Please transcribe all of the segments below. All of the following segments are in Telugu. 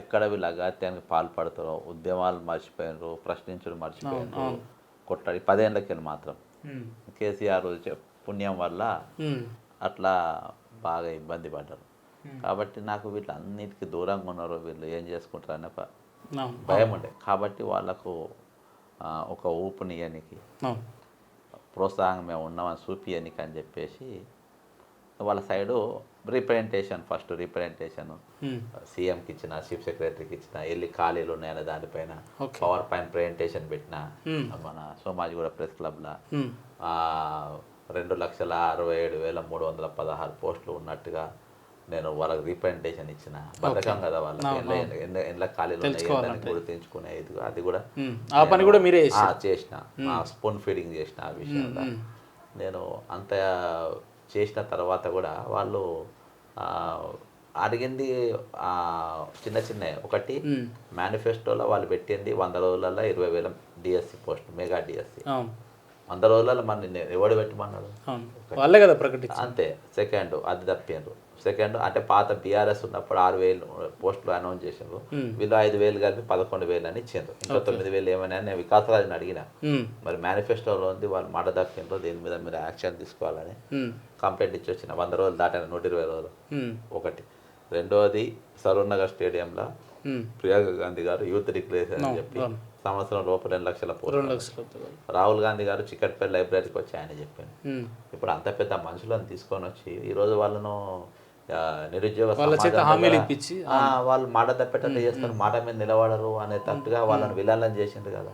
ఎక్కడ వీళ్ళు అగాత్యానికి పాల్పడతారో ఉద్యమాలు మర్చిపోయినారు, ప్రశ్నించడం మర్చిపోయినారు, కొట్టడి 10 ఏళ్ళకి మాత్రం కేసీఆర్ పుణ్యం వల్ల అట్లా బాగా ఇబ్బంది పడ్డారు. కాబట్టి నాకు వీళ్ళన్నిటికీ దూరంగా ఉన్నారు, వీళ్ళు ఏం చేసుకుంటారు అనే భయం ఉండే. కాబట్టి వాళ్ళకు ఒక ఊపునియనికి ప్రోత్సాహం మేము ఉన్నామని చూపియనికి అని చెప్పేసి వాళ్ళ సైడు ఫస్ట్ రిప్రజెంటేషన్ సీఎంకి ఇచ్చిన, చీఫ్ సెక్రటరీకి ఇచ్చిన, వెళ్ళి ఖాళీలు ఉన్నాయన్న దానిపైన పవర్ పాయింట్ ప్రజెంటేషన్ పెట్టిన మన సోమాజిగూడ ప్రెస్ క్లబ్లో 2,67,316 పోస్టులు ఉన్నట్టుగా నేను వాళ్ళకి రిప్రజెంటేషన్ ఇచ్చిన. బతకం కదా వాళ్ళకి ఎండ్ల ఖాళీలు ఉన్నాయి గుర్తించుకునేది, అది కూడా ఆ పని కూడా మీరే చేసిన, స్పూన్ ఫీడింగ్ చేసిన. ఆ విషయంలో నేను అంత చేసిన తర్వాత కూడా వాళ్ళు అడిగింది చిన్న చిన్న ఒకటి మేనిఫెస్టోలో వాళ్ళు పెట్టింది 100 రోజులలో 20,000 డిఎస్సి పోస్ట్, మెగా డిఎస్సి 100 రోజులలో మన ఎవడు పెట్టమన్నాడు, వాళ్ళే కదా ప్రకటించారు అంతే. సెకండ్ అది తప్పిండ్రు. సెకండ్ అంటే పాత బీఆర్ఎస్ ఉన్నప్పుడు 6,000 పోస్టులు అనౌన్స్ చేసిండ్రు, వీళ్ళు 5,000 కలిపి 11,000 అని ఇచ్చిండ్రు. ఇంకా 9,000 ఏమైనా నేను వికాసరాజుని అడిగిన, మరి మేనిఫెస్టోలో ఉంది వాళ్ళు మాట తప్పిండ్రు, దీని మీద మీరు యాక్షన్ తీసుకోవాలని కంప్లైంట్ ఇచ్చి వచ్చిన. 100 రోజులు దాటిన 120 రోజులు ఒకటి. రెండోది సరూర్ నగర్ స్టేడియంలో ప్రియాంక గాంధీ గారు యూత్ డిక్లరేషన్ అని చెప్పి సంవత్సరం లోపు 2 లక్షల పోస్టులు. రాహుల్ గాంధీ గారు చిక్కట్పల్లి లైబ్రరీకి వచ్చి ఆయన చెప్పాను. ఇప్పుడు అంత పెద్ద మనుషులను తీసుకొని వచ్చి ఈరోజు వాళ్ళను నిరుద్యోగ వాళ్ళు మాట తప్పేటట్టు చేస్తారు, మాట మీద నిలబడరు అనే తట్టుగా వాళ్ళని విలాలని చేసిండ్రు కదా.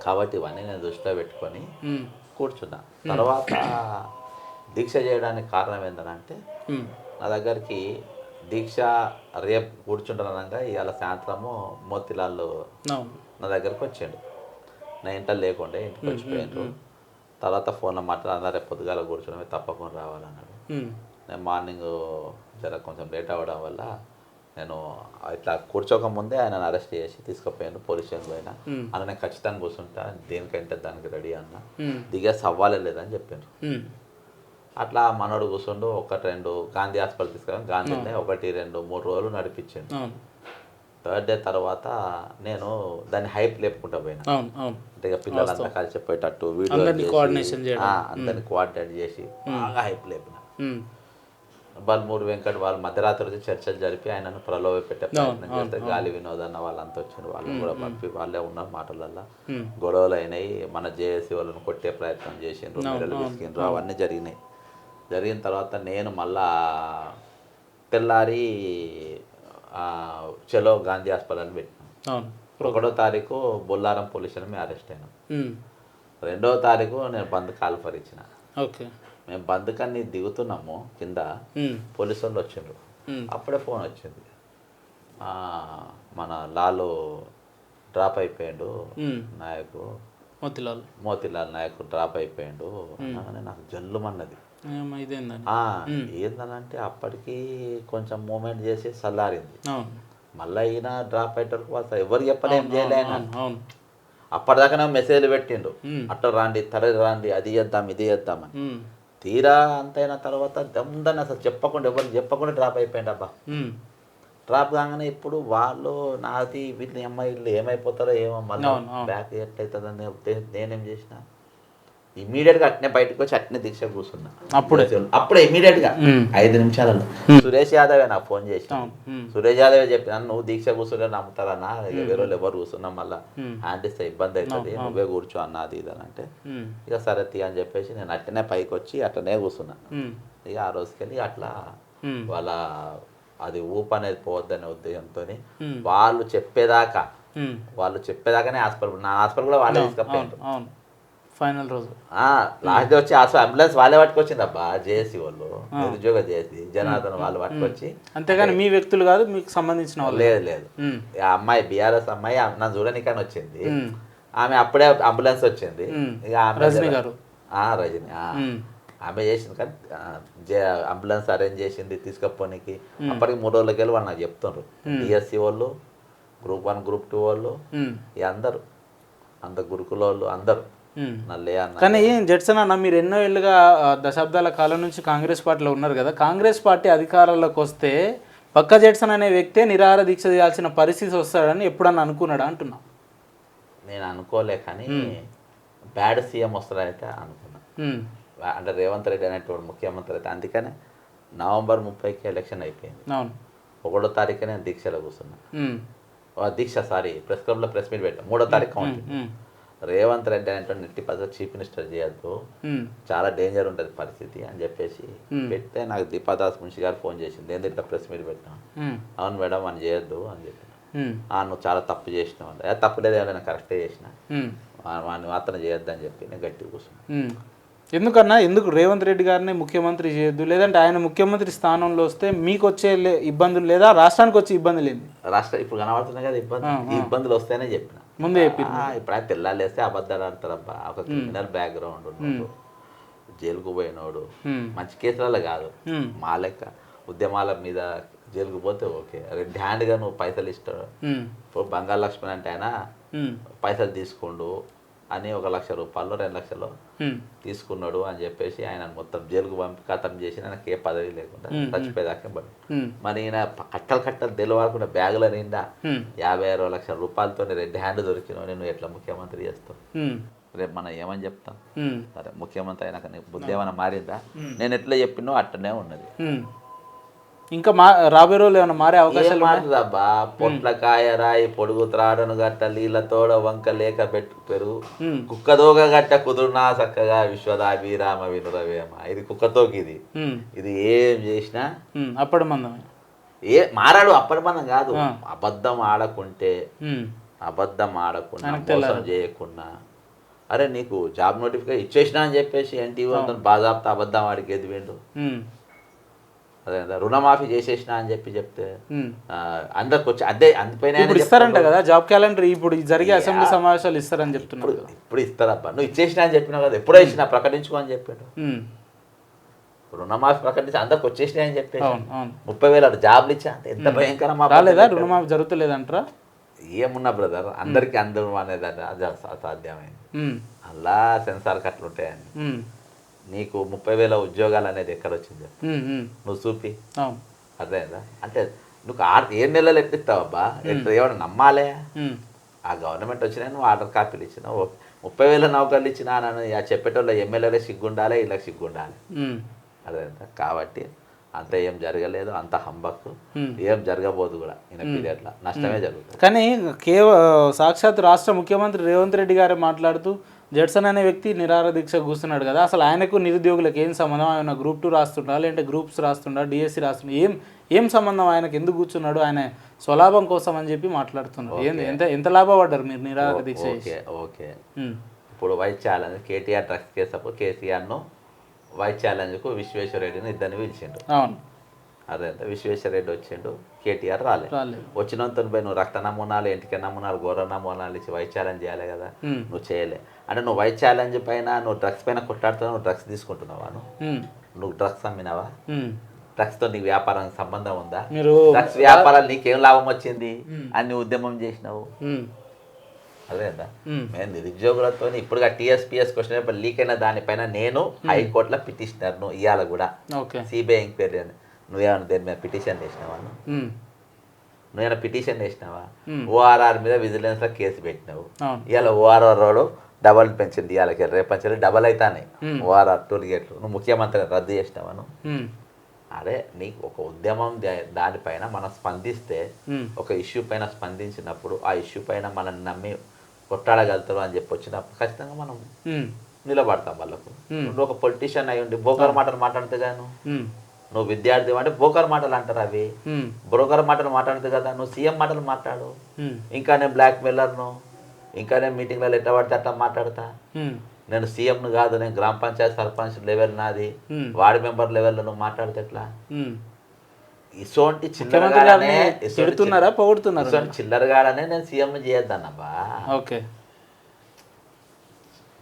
కాబట్టి ఇవన్నీ నేను దృష్టిలో పెట్టుకొని కూర్చున్నా. తర్వాత దీక్ష చేయడానికి కారణం ఏంటంటే నా దగ్గరికి దీక్ష రేపు కూర్చుంటానగా ఇవాళ సాయంత్రము మోతిలాల్ నా దగ్గరకు వచ్చాడు. నా ఇంట్లో లేకుండే ఇంటికి వచ్చిపోయాడు. తర్వాత ఫోన్లో మాట్లాడినా రేపు పొద్దుగాల కూర్చోడమే తప్పకుండా రావాలన్నాడు. నేను మార్నింగ్ జర కొంచెం లేట్ అవ్వడం వల్ల నేను ఇట్లా కూర్చోకముందే ఆయన అరెస్ట్ చేసి తీసుకుపోయాను పోలీస్ స్టేషన్ పోయినా. అన్న నేను ఖచ్చితంగా కూర్చుంటా, దేనికంటే దానికి రెడీ అన్న, దిగే సవ్వాలే లేదని చెప్పాను. అట్లా మనోడు కూర్చుండు. 1-2 గాంధీ హాస్పిటల్ తీసుకెళ్ళాను. గాంధీనే 1-2-3 రోజులు నడిపించాను. థర్డ్ డే తర్వాత నేను దాన్ని హైప్ లేపుకుంటా పోయినా. అంటే ఇక పిల్లలంతా కలిసిపోయేటట్టు వీడియో అందరినీ కోఆర్డినేట్ చేసి బాగా హైప్ లేపిన. బల్మూరు వెంకట్ వాళ్ళు మధ్యరాత్రి వచ్చి చర్చలు జరిపి ఆయనను ప్రలోభ పెట్టే ప్రయత్నం చేస్తే గాలి వినోదన్న వాళ్ళంతా వచ్చారు. వాళ్ళని కూడా పంపి వాళ్ళే ఉన్నారు మాటలల్లో. గొడవలు అయినాయి, మన జేఏసీ వాళ్ళని కొట్టే ప్రయత్నం చేసిండ్రు, మెడలు విసికిండ్రు, అవన్నీ జరిగినాయి. జరిగిన తర్వాత నేను మళ్ళా తెల్లారి చలో గాంధీ హాస్పిటల్ అని పెట్టినాం. 1వ తారీఖు బొల్లారం పోలీస్ స్టేషన్ మేము అరెస్ట్ అయినాం. 2వ తారీఖు నేను బంద్ కాల్ఫర్ ఇచ్చిన. మేము బంద్ కన్నీ దిగుతున్నాము, కింద పోలీసు వాళ్ళు వచ్చిండ్రు. అప్పుడే ఫోన్ వచ్చింది, మన లాలు డ్రాప్ అయిపోయాడు, నాయకు మోతిలాల్ నాయకు డ్రాప్ అయిపోయాడు అనగానే నాకు జల్లుమన్నది. ఏందనంటే అప్పటికి కొంచెం మూమెంట్ చేసి చల్లారింది. మళ్ళీ ఈయన డ్రాప్ అయ్యేటప్పుడు వాళ్ళు ఎవరు చెప్పలే, ఏం చేయలేను. అప్పటిదాకా మెసేజ్లు పెట్టిండు, అట్ట రాండి, తరలి రాండి, అది చేద్దాం ఇది చేద్దామని. తీరా అంతైన తర్వాత దమ్దని అసలు చెప్పకుండా ఎవరు చెప్పకుండా డ్రాప్ అయిపోయింది. అబ్బా డ్రాప్ కాగానే ఇప్పుడు వాళ్ళు నాది వీళ్ళు అమ్మాయిలు ఏమైపోతారో ఏమో, మళ్ళీ బ్యాక్ ఎట్లయితుందని నేనేం చేసిన ఇమీడియట్గా అట్నే బయటకు వచ్చి అట్నే దీక్ష కూర్చున్నా. అప్పుడే ఇమీడియట్గా 5 నిమిషాలలో సురేష్ యాదవే నాకు ఫోన్ చేసి, సురేష్ యాదవే చెప్పిన నువ్వు దీక్ష కూర్చుంటే నమ్ముతారన్నా, వేరే వాళ్ళు ఎవరు కూర్చున్నాం మళ్ళీ ఆంటిస్తే ఇబ్బంది అవుతుంది, నువ్వే కూర్చో అన్నది ఇదని అంటే ఇక సరే తీ అని చెప్పేసి నేను అట్లనే పైకి వచ్చి అట్లనే కూర్చున్నా. ఇక ఆ రోజుకెళ్ళి అట్లా వాళ్ళ అది ఊపు అనేది పోవద్దనే ఉద్దేశంతో వాళ్ళు చెప్పేదాకానే హాస్పిటల్, నా హాస్పిటల్ కూడా వాళ్ళే తీసుకపోయారు. ఫైనల్ రోజు లాస్ట్ డే వచ్చి అంబులెన్స్ వాళ్ళే పట్టుకొచ్చింది. అబ్బా జేఏసీ వాళ్ళు, నిరుద్యోగ జేఏసీ జనార్దన్ వాళ్ళు పట్టుకొచ్చి, అంతేగాని మీ వ్యక్తులు కాదు మీకు సంబంధించిన వాళ్ళు. లేదు ఆ అమ్మాయి బీఆర్ఎస్ అమ్మాయి నన్ను చూడనికని వచ్చింది. ఆమె అప్పుడే అంబులెన్స్ వచ్చింది. ఇక రజని ఆమె చేసింది, కానీ అంబులెన్స్ అరేంజ్ చేసింది తీసుకపోనికి. అప్పటికి 3 రోజులకి వెళ్ళి వాళ్ళు నాకు చెప్తున్నారు, డిఎస్సి వాళ్ళు, గ్రూప్ 1 గ్రూప్ 2 వాళ్ళు, అందరు గురుకుల వాళ్ళు అందరు. కానీ జడ్సన్ అన్న, మీరు ఎన్నో ఏళ్ళుగా దశాబ్దాల కాలం నుంచి కాంగ్రెస్ పార్టీలో ఉన్నారు కదా, కాంగ్రెస్ పార్టీ అధికారంలోకి వస్తే పక్క జెట్సన్ అనే వ్యక్తే నిరాహార దీక్ష చేయాల్సిన పరిస్థితి వస్తాడని ఎప్పుడన్నా అనుకున్నాడా అంటున్నా. నేను అనుకోలే కానీ బ్యాడ్ సీఎం వస్తాడైతే అనుకున్నా. అంటే రేవంత్ రెడ్డి అనేటువంటి ముఖ్యమంత్రి అయితే అందుకనే నవంబర్ 30కి ఎలక్షన్ అయిపోయింది. అవును, 1వ తారీఖు నేను దీక్షలో కూర్చున్నా. దీక్ష ప్రెస్ క్లబ్లో ప్రెస్ మీట్ పెట్టాం. 3వ తారీఖు ఉంటుంది. రేవంత్ రెడ్డి అనేటువంటి నెట్టి పద్ధతి చీఫ్ మినిస్టర్ చేయొద్దు, చాలా డేంజర్ ఉంటుంది పరిస్థితి అని చెప్పేసి పెడితే నాకు దీపాదాస్ మున్షి గారు ఫోన్ చేసింది, ఏంది ఇట్లా ప్రెస్ మీట్ పెట్టాం. అవును మేడం అని చేయొద్దు అని చెప్పి, నువ్వు చాలా తప్పు చేసినావు అంటే తప్పు లేదు, నేను కరెక్టే చేసిన, వాడిని మాత్రం చేయొద్దు అని చెప్పి నేను గట్టిగా కూర్చున్నాను. ఎందుకన్నా ఎందుకు రేవంత్ రెడ్డి గారిని ముఖ్యమంత్రి చేయొద్దు, లేదంటే ఆయన ముఖ్యమంత్రి స్థానంలో వస్తే మీకు వచ్చే ఇబ్బందులు లేదా రాష్ట్రానికి వచ్చే ఇబ్బందులు ఏంది? రాష్ట్రం ఇప్పుడు కనబడుతున్నాయి కదా ఈ ఇబ్బందులు వస్తాయనే చెప్పిన ముందే చెప్పి. ఇప్పుడు ఆయన తెల్లాలు వేస్తే అబద్ధాలు ఆడతారబ్బా. ఒక క్రిమినల్ బ్యాక్గ్రౌండ్ ఉన్నాడు, జైలుకు పోయినోడు, మంచి కేసులలో కాదు, మా లెక్క ఉద్యమాల మీద జైలుకు పోతే ఓకే, రెడ్ హ్యాండ్గా నువ్వు పైసలు ఇస్తాడు. ఇప్పుడు బంగారు లక్ష్మణ్ అంటే ఆయన పైసలు తీసుకోండు అని 1 లక్ష రూపాయలు 2 లక్షలు తీసుకున్నాడు అని చెప్పేసి ఆయన మొత్తం జైలుకు పంపి ఖతం చేసి ఆయనకి ఏ పదవి లేకుండా చచ్చిపోయేదాకా పడి, మరి ఈయన కట్టలు తెలవకుండా బ్యాగుల నిండా 50-60 లక్షల రూపాయలతో రెడ్ హ్యాండ్ దొరికినావు, నేను ఎట్లా ముఖ్యమంత్రి చేస్తావు? రేపు మనం ఏమని చెప్తాం? సరే ముఖ్యమంత్రి అయినాక నీ బుద్ధి ఏమైనా మారిందా? నేను ఎట్లా చెప్పినో అట్టనే ఉన్నది. ఇంకా రాబోయే రోజులు ఏమైనా మారే అవకాశాలు మారుదబ్బా. పొట్లకాయ రాయి పొడుగు త్రాడను గట్ట నీళ్ళతోడ వంక లేక పెట్టు పెరుగు కుక్కదోగ గట్ట కుదురునా చక్కగా విశ్వదాభిరామ వినురవేమ. ఇది కుక్కతోకి, ఇది ఏం చేసినా అప్పటి మందం మారాడు. అప్పటి మందం కాదు, అబద్ధం ఆడకుంటే మోసం చేయకుండా, అరే నీకు జాబ్ నోటిఫికేషన్ ఇచ్చేసినా అని చెప్పేసి ఎన్టీవీ బాజాబ్తా అబద్ధం ఆడికి ఎదివేండు. అదే రుణమాఫీ చేసేసిన అని చెప్తే అందరికి వచ్చి అదే అందుపైన ఇస్తారంట కదా జాబ్ క్యాలెండర్. ఇప్పుడు జరిగే అసెంబ్లీ సమావేశాలు ఇస్తారని చెప్తున్నారు. ఇప్పుడు ఇస్తారబ్బా, నువ్వు ఇచ్చేసినా అని చెప్పినావు కదా, ఎప్పుడో ఇచ్చినా ప్రకటించుకో అని చెప్పాడు. రుణమాఫీ ప్రకటించి అందరికి వచ్చేసినాయి అని చెప్పేసి 30,000 జాబ్లు ఇచ్చా. ఎంత భయంకరమా రాలేదా? రుణమాఫీ జరుగుతలేదంటారా? ఏమున్నా బ్రదర్, అందరికి అందరం అనేదాన్ని అది అసాధ్యమైంది. అలా సెన్సార్ కట్లు ఉంటాయని. నీకు 30,000 ఉద్యోగాలు అనేది ఎక్కడ వచ్చింది నువ్వు చూపి, అర్థమైందా? అంటే నువ్వు 7 నెలలు ఎట్టిస్తావబ్బా, ఏమన్నా నమ్మాలే? ఆ గవర్నమెంట్ వచ్చినా నువ్వు ఆర్డర్ కాపీలు ఇచ్చినావు, 30,000 నౌకర్లు ఇచ్చినా నన్ను చెప్పేటోళ్ళు ఎమ్మెల్యేలే సిగ్గుండాలి, వీళ్ళకి సిగ్గుండాలి, అర్థమైందా? కాబట్టి అంత ఏం జరగలేదు, అంత హంబక్ ఏం జరగబోదు కూడా ఈయన పీరియడ్లో, నష్టమే జరుగుతుంది. కానీ సాక్షాత్ రాష్ట్ర ముఖ్యమంత్రి రేవంత్ రెడ్డి గారే మాట్లాడుతూ జడ్సన్ అనే వ్యక్తి నిరాహార దీక్ష కూర్చున్నాడు కదా, అసలు ఆయనకు నిరుద్యోగులకు ఏం సంబంధం? ఆయన గ్రూప్ 2 రాస్తుండా, లేదంటే గ్రూప్స్ రాస్తుండా, డిఎస్సి రాస్తుండా, ఏం సంబంధం? ఆయనకు ఎందుకు కూర్చున్నాడు? ఆయన స్వలాభం కోసం అని చెప్పి మాట్లాడుతున్నాడు. ఎంత లాభపడ్డారు మీరు నిరాహార దీక్ష? ఓకే ఇప్పుడు white challenge KTR drugs case అప్పుడు కేసీఆర్ను వైస్ ఛాలెంజ్కు విశ్వేశ్వరరెడ్డిని ఇద్దరిని పిలిచిండు. అవును, అదే విశ్వేశ్వరరెడ్డి వచ్చిండు, కేటీఆర్ రాలేదు. వచ్చినంత నువ్వు రక్త నమూనాలు, ఎంటిక నమూనాలు, గోర నమూనాలు ఇచ్చి వైస్ ఛాలెంజ్ చేయాలి కదా, నువ్వు చేయలే. అంటే నువ్వు వైస్ ఛాలెంజ్ పైన నువ్వు డ్రగ్స్ పైన కొట్లాడుతున్నావు, నువ్వు డ్రగ్స్ తీసుకుంటున్నావా? నువ్వు డ్రగ్స్ అమ్మినావా? డ్రగ్స్తో నీకు వ్యాపారానికి సంబంధం ఉందా? డ్రగ్స్ వ్యాపారాలు నీకేం లాభం వచ్చింది అని ఉద్యమం చేసినావు, అదేదా? మేము నిరుద్యోగులతో ఇప్పుడు టీఎస్పీఎస్ క్వశ్చన్ లీక్ అయిన దానిపైన నేను హైకోర్టులో పిటిషనర్ను ఇవాళ కూడా సిబిఐ ఎంక్వైరీ అని. నువ్వేమన్నా దేని మీద పిటిషన్ వేసినావా? నువ్వేమైనా పిటిషన్ వేసినావా? ఓఆర్ఆర్ మీద విజిలెన్స్లో కేసు పెట్టినావు. ఇవాళ ఓఆర్ఆర్ రోడ్ డబల్ పెంచింది, ఇవాళకి రేపంచి డబల్ అవుతానే ఓఆర్ఆర్ టోల్ గేట్లు. నువ్వు ముఖ్యమంత్రి రద్దు చేసినావా? అదే నీకు ఒక ఉద్యమం దానిపైన మనం స్పందిస్తే, ఒక ఇష్యూ పైన స్పందించినప్పుడు ఆ ఇష్యూ పైన మనం నమ్మి కొట్టాడగలుగుతారు అని చెప్పి వచ్చినప్పుడు ఖచ్చితంగా మనం నిలబడతాం వాళ్ళకు. నువ్వు ఒక పొలిటీషియన్ అయి ఉండి బోకర్ మాటలు మాట్లాడితే గాను, నువ్వు విద్యార్థి అంటే బోకర్ మాటలు అంటారు, అవి బ్రోకర్ మాటలు మాట్లాడితే కదా. నువ్వు సీఎం మాటలు మాట్లాడు, ఇంకా నేను బ్లాక్ మెయిలర్ను, ఇంకా నేను మీటింగ్లలో ఎట్లా పడితే అట్లా మాట్లాడతా. నేను సీఎంను కాదు, నేను గ్రామ పంచాయతీ సర్పంచ్ లెవెల్ నాది, వార్డు మెంబర్ లెవెల్లో నువ్వు మాట్లాడితే ఎట్లా? ఇసోంటి చిల్లరగానే చిల్లరగానే నేను సీఎం చేయొద్దన్నబ్బా. ఓకే,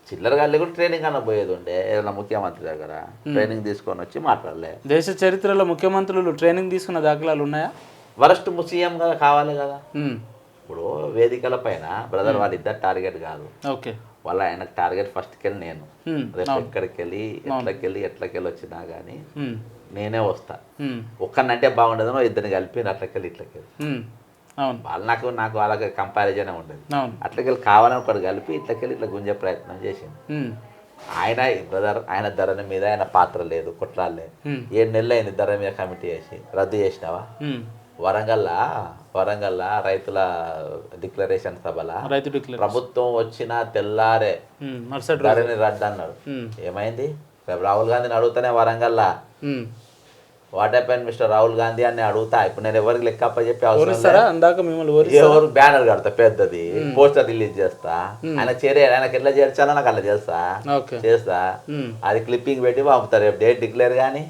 చిల్లరగాళ్ళు కూడా ట్రైనింగ్ అన్న పోయేది ఉండే, ఏదైనా ముఖ్యమంత్రి దగ్గర ట్రైనింగ్ తీసుకొని వచ్చి మాట్లాడలే. దేశ చరిత్రలో ముఖ్యమంత్రులు ట్రైనింగ్ తీసుకున్న దాఖలాలు ఉన్నాయా? వరస్ట్ సీఎం కదా కావాలి కదా. ఇప్పుడు వేదికల పైన బ్రదర్ వాళ్ళిద్దరు టార్గెట్ కాదు, ఓకే, వాళ్ళ ఆయనకు టార్గెట్ ఫస్ట్కి వెళ్ళి నేను రేపు ఎక్కడికి వెళ్ళి ఎట్లకెళ్ళి వచ్చినా కానీ నేనే వస్తా, ఒక్కనంటే బాగుండదు, ఇద్దరిని కలిపి అట్లకెళ్ళి ఇట్లకెళ్ళి, అవును వాళ్ళు నాకు వాళ్ళకి కంపారిజన్ ఉండదు. అవును అట్లకెళ్ళి కావాలని ఒకటి కలిపి ఇట్లకెళ్ళి ఇట్లా గుంజే ప్రయత్నం చేసింది. ఆయన బ్రదర్, ఆయన ధరని మీద ఆయన పాత్ర లేదు, కొట్లాడలే. 7 నెలలు అయింది ధర మీద కమిటీ చేసి, రద్దు చేసినావా? వరంగల్లా రైతుల డిక్లరేషన్ సభల ప్రభుత్వం వచ్చిన తెల్లారే ధరని రద్దు అన్నాడు. ఏమైంది? రేపు రాహుల్ గాంధీని అడుగుతానే వరంగల్లా what happen mister Rahul Gandhi అని అడుగుతా. ఇప్పుడు నేను ఎవరికి లెక్కప్ప చెప్పి ఎవరు బ్యానర్ కడతా, పెద్దది పోస్టర్ రిలీజ్ చేస్తా, ఆయనకి ఎట్లా చేర్చాలో నాకు అలా చేస్తా. అది క్లిప్పింగ్ పెట్టి పంపుతారు. రేపు డేట్ డిక్లేర్ కానీ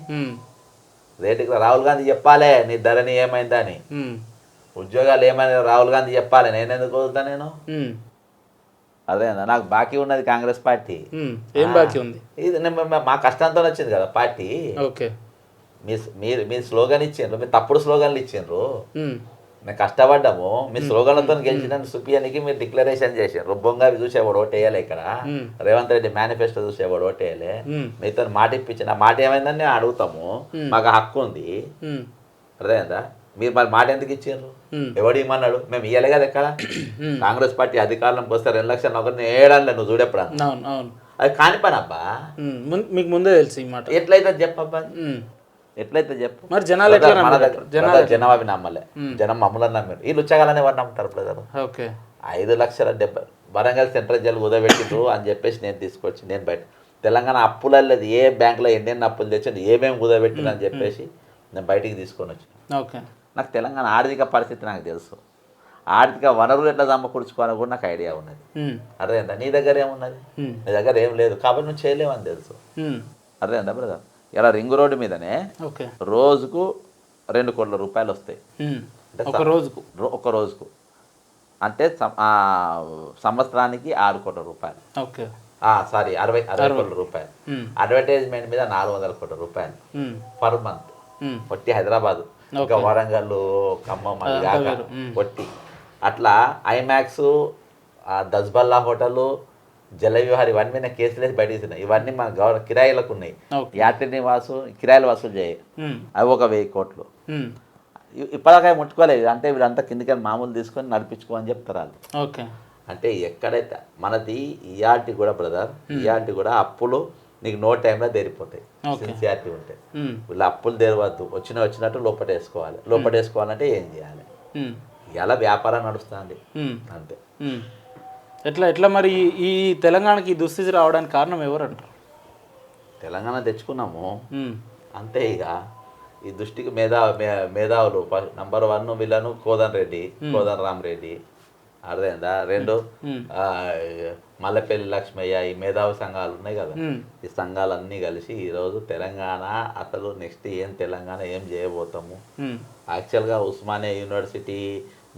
రాహుల్ గాంధీ చెప్పాలి నీ ధరని ఏమైందని, ఉద్యోగాలు ఏమైనా రాహుల్ గాంధీ చెప్పాలి. నేను ఎందుకు వదులుతా? నేను అదేనా నాకు బాకీ ఉన్నది కాంగ్రెస్ పార్టీ. ఏం బాకీ ఉంది? ఇది మా కష్టంతో వచ్చింది కదా పార్టీ. మీరు స్లోగన్ ఇచ్చిండ్రు, మీరు తప్పుడు స్లోగన్లు ఇచ్చిండ్రు. మేము కష్టపడ్డాము, మీ స్లోగన్లతో గెలిచిన సుపియానికి మీరు డిక్లరేషన్ చేసిండ్రు. బొంగ చూసేవాడు ఓటేయాలి, ఇక్కడ రేవంత్ రెడ్డి మేనిఫెస్టో చూసేవాడు ఓటేయాలి. మీతో మాట ఇప్పించిన మాట ఏమైందని నేను అడుగుతాము, మాకు హక్కు ఉంది. అదేందా? మీరు మరి మాట ఎందుకు ఇచ్చిండ్రు? ఎవడు ఇమ్మన్నాడు? మేము ఇయ్యాలి కదా. ఎక్కడ కాంగ్రెస్ పార్టీ అధికారంలోకి వస్తే 2 లక్షల నౌకరిని ఏడాలి నువ్వు చూడెప్పుడు. అది కాని పని అబ్బా, మీకు ముందే తెలుసు ఈ మాట. ఎట్లయితే చెప్పబ్బా, ఎట్లయితే చెప్పు. మరి జనాలు జనాభా నమ్మలే, జనం మమ్మల్ని నమ్మారు. వీళ్ళు ఉచ్చగాలని వాడు నమ్ముతారు బ్రదర్. 5,70,000 వరంగల్ సెంట్రల్ జైలు కుదబెట్టిండ్రు అని చెప్పేసి నేను తీసుకొచ్చి, నేను బయట తెలంగాణ అప్పులలేదు, ఏ బ్యాంకులో ఎన్నెన్ని అప్పులు తెచ్చింది, ఏమేమి కుదబెట్టింది అని చెప్పేసి నేను బయటికి తీసుకొని వచ్చాను. నాకు తెలంగాణ ఆర్థిక పరిస్థితి నాకు తెలుసు, ఆర్థిక వనరులు ఎట్లా సమకూర్చుకోవాలని కూడా నాకు ఐడియా ఉన్నది. అర్థమైందా? నీ దగ్గర ఏమున్నది? నీ దగ్గర ఏం లేదు కాబట్టి నువ్వు చేయలేవని తెలుసు. అర్థమైందా బ్రదర్? ఇలా రింగ్ రోడ్డు మీదనే రోజుకు 2 కోట్ల రూపాయలు వస్తాయి. ఒక రోజుకు అంటే సంవత్సరానికి 6 కోట్ల రూపాయలు. సారీ 60 కోట్ల రూపాయలు. అడ్వర్టైజ్మెంట్ మీద 400 కోట్ల రూపాయలు పర్ మంత్. వట్టి హైదరాబాద్, ఇంకా వరంగల్, ఖమ్మం అది కాక వట్టి. అట్లా ఐమాక్స్, దస్బల్లా హోటల్, జలవిహార్ ఇవన్నీ మీద కేసులు వేసి బయట తీసినాయి. ఇవన్నీ మన కిరాయిలకు ఉన్నాయి. యాత్రి నివాసు కిరాయిలు వసూలు చేయ, అవి ఒక 1000 కోట్లు. ఇప్పటికే ముట్టుకోలేదు. అంటే వీళ్ళంతా కిందికి మామూలు తీసుకొని నడిపించుకోమని చెప్తారు వాళ్ళు. అంటే ఎక్కడైతే మనది ఇయాల్టి కూడా బ్రదర్, ఇయాల్టి కూడా అప్పులు నీకు నో టైంలో తెరిపోతాయి, సిన్సియారిటీ ఉంటాయి. వీళ్ళు అప్పులు తెరవద్దు, వచ్చినట్టు లోపటేసుకోవాలంటే ఏం చేయాలి? ఇలా వ్యాపారం నడుస్తుంది అంతే. ఎట్లా మరి ఈ తెలంగాణకి దుస్థితి రావడానికి కారణం ఎవరు అంటారు? తెలంగాణ తెచ్చుకున్నాము అంతే. ఇక ఈ దృష్టికి మేధావులు నంబర్ 1 వీళ్ళను కోదన్ రామరెడ్డి, అర్థమైందా? 2 మల్లెపల్లి లక్ష్మయ్య, ఈ మేధావి సంఘాలు ఉన్నాయి కదా, ఈ సంఘాలన్నీ కలిసి ఈరోజు తెలంగాణ అసలు నెక్స్ట్ తెలంగాణ ఏం చేయబోతాము. యాక్చువల్గా ఉస్మానియా యూనివర్సిటీ,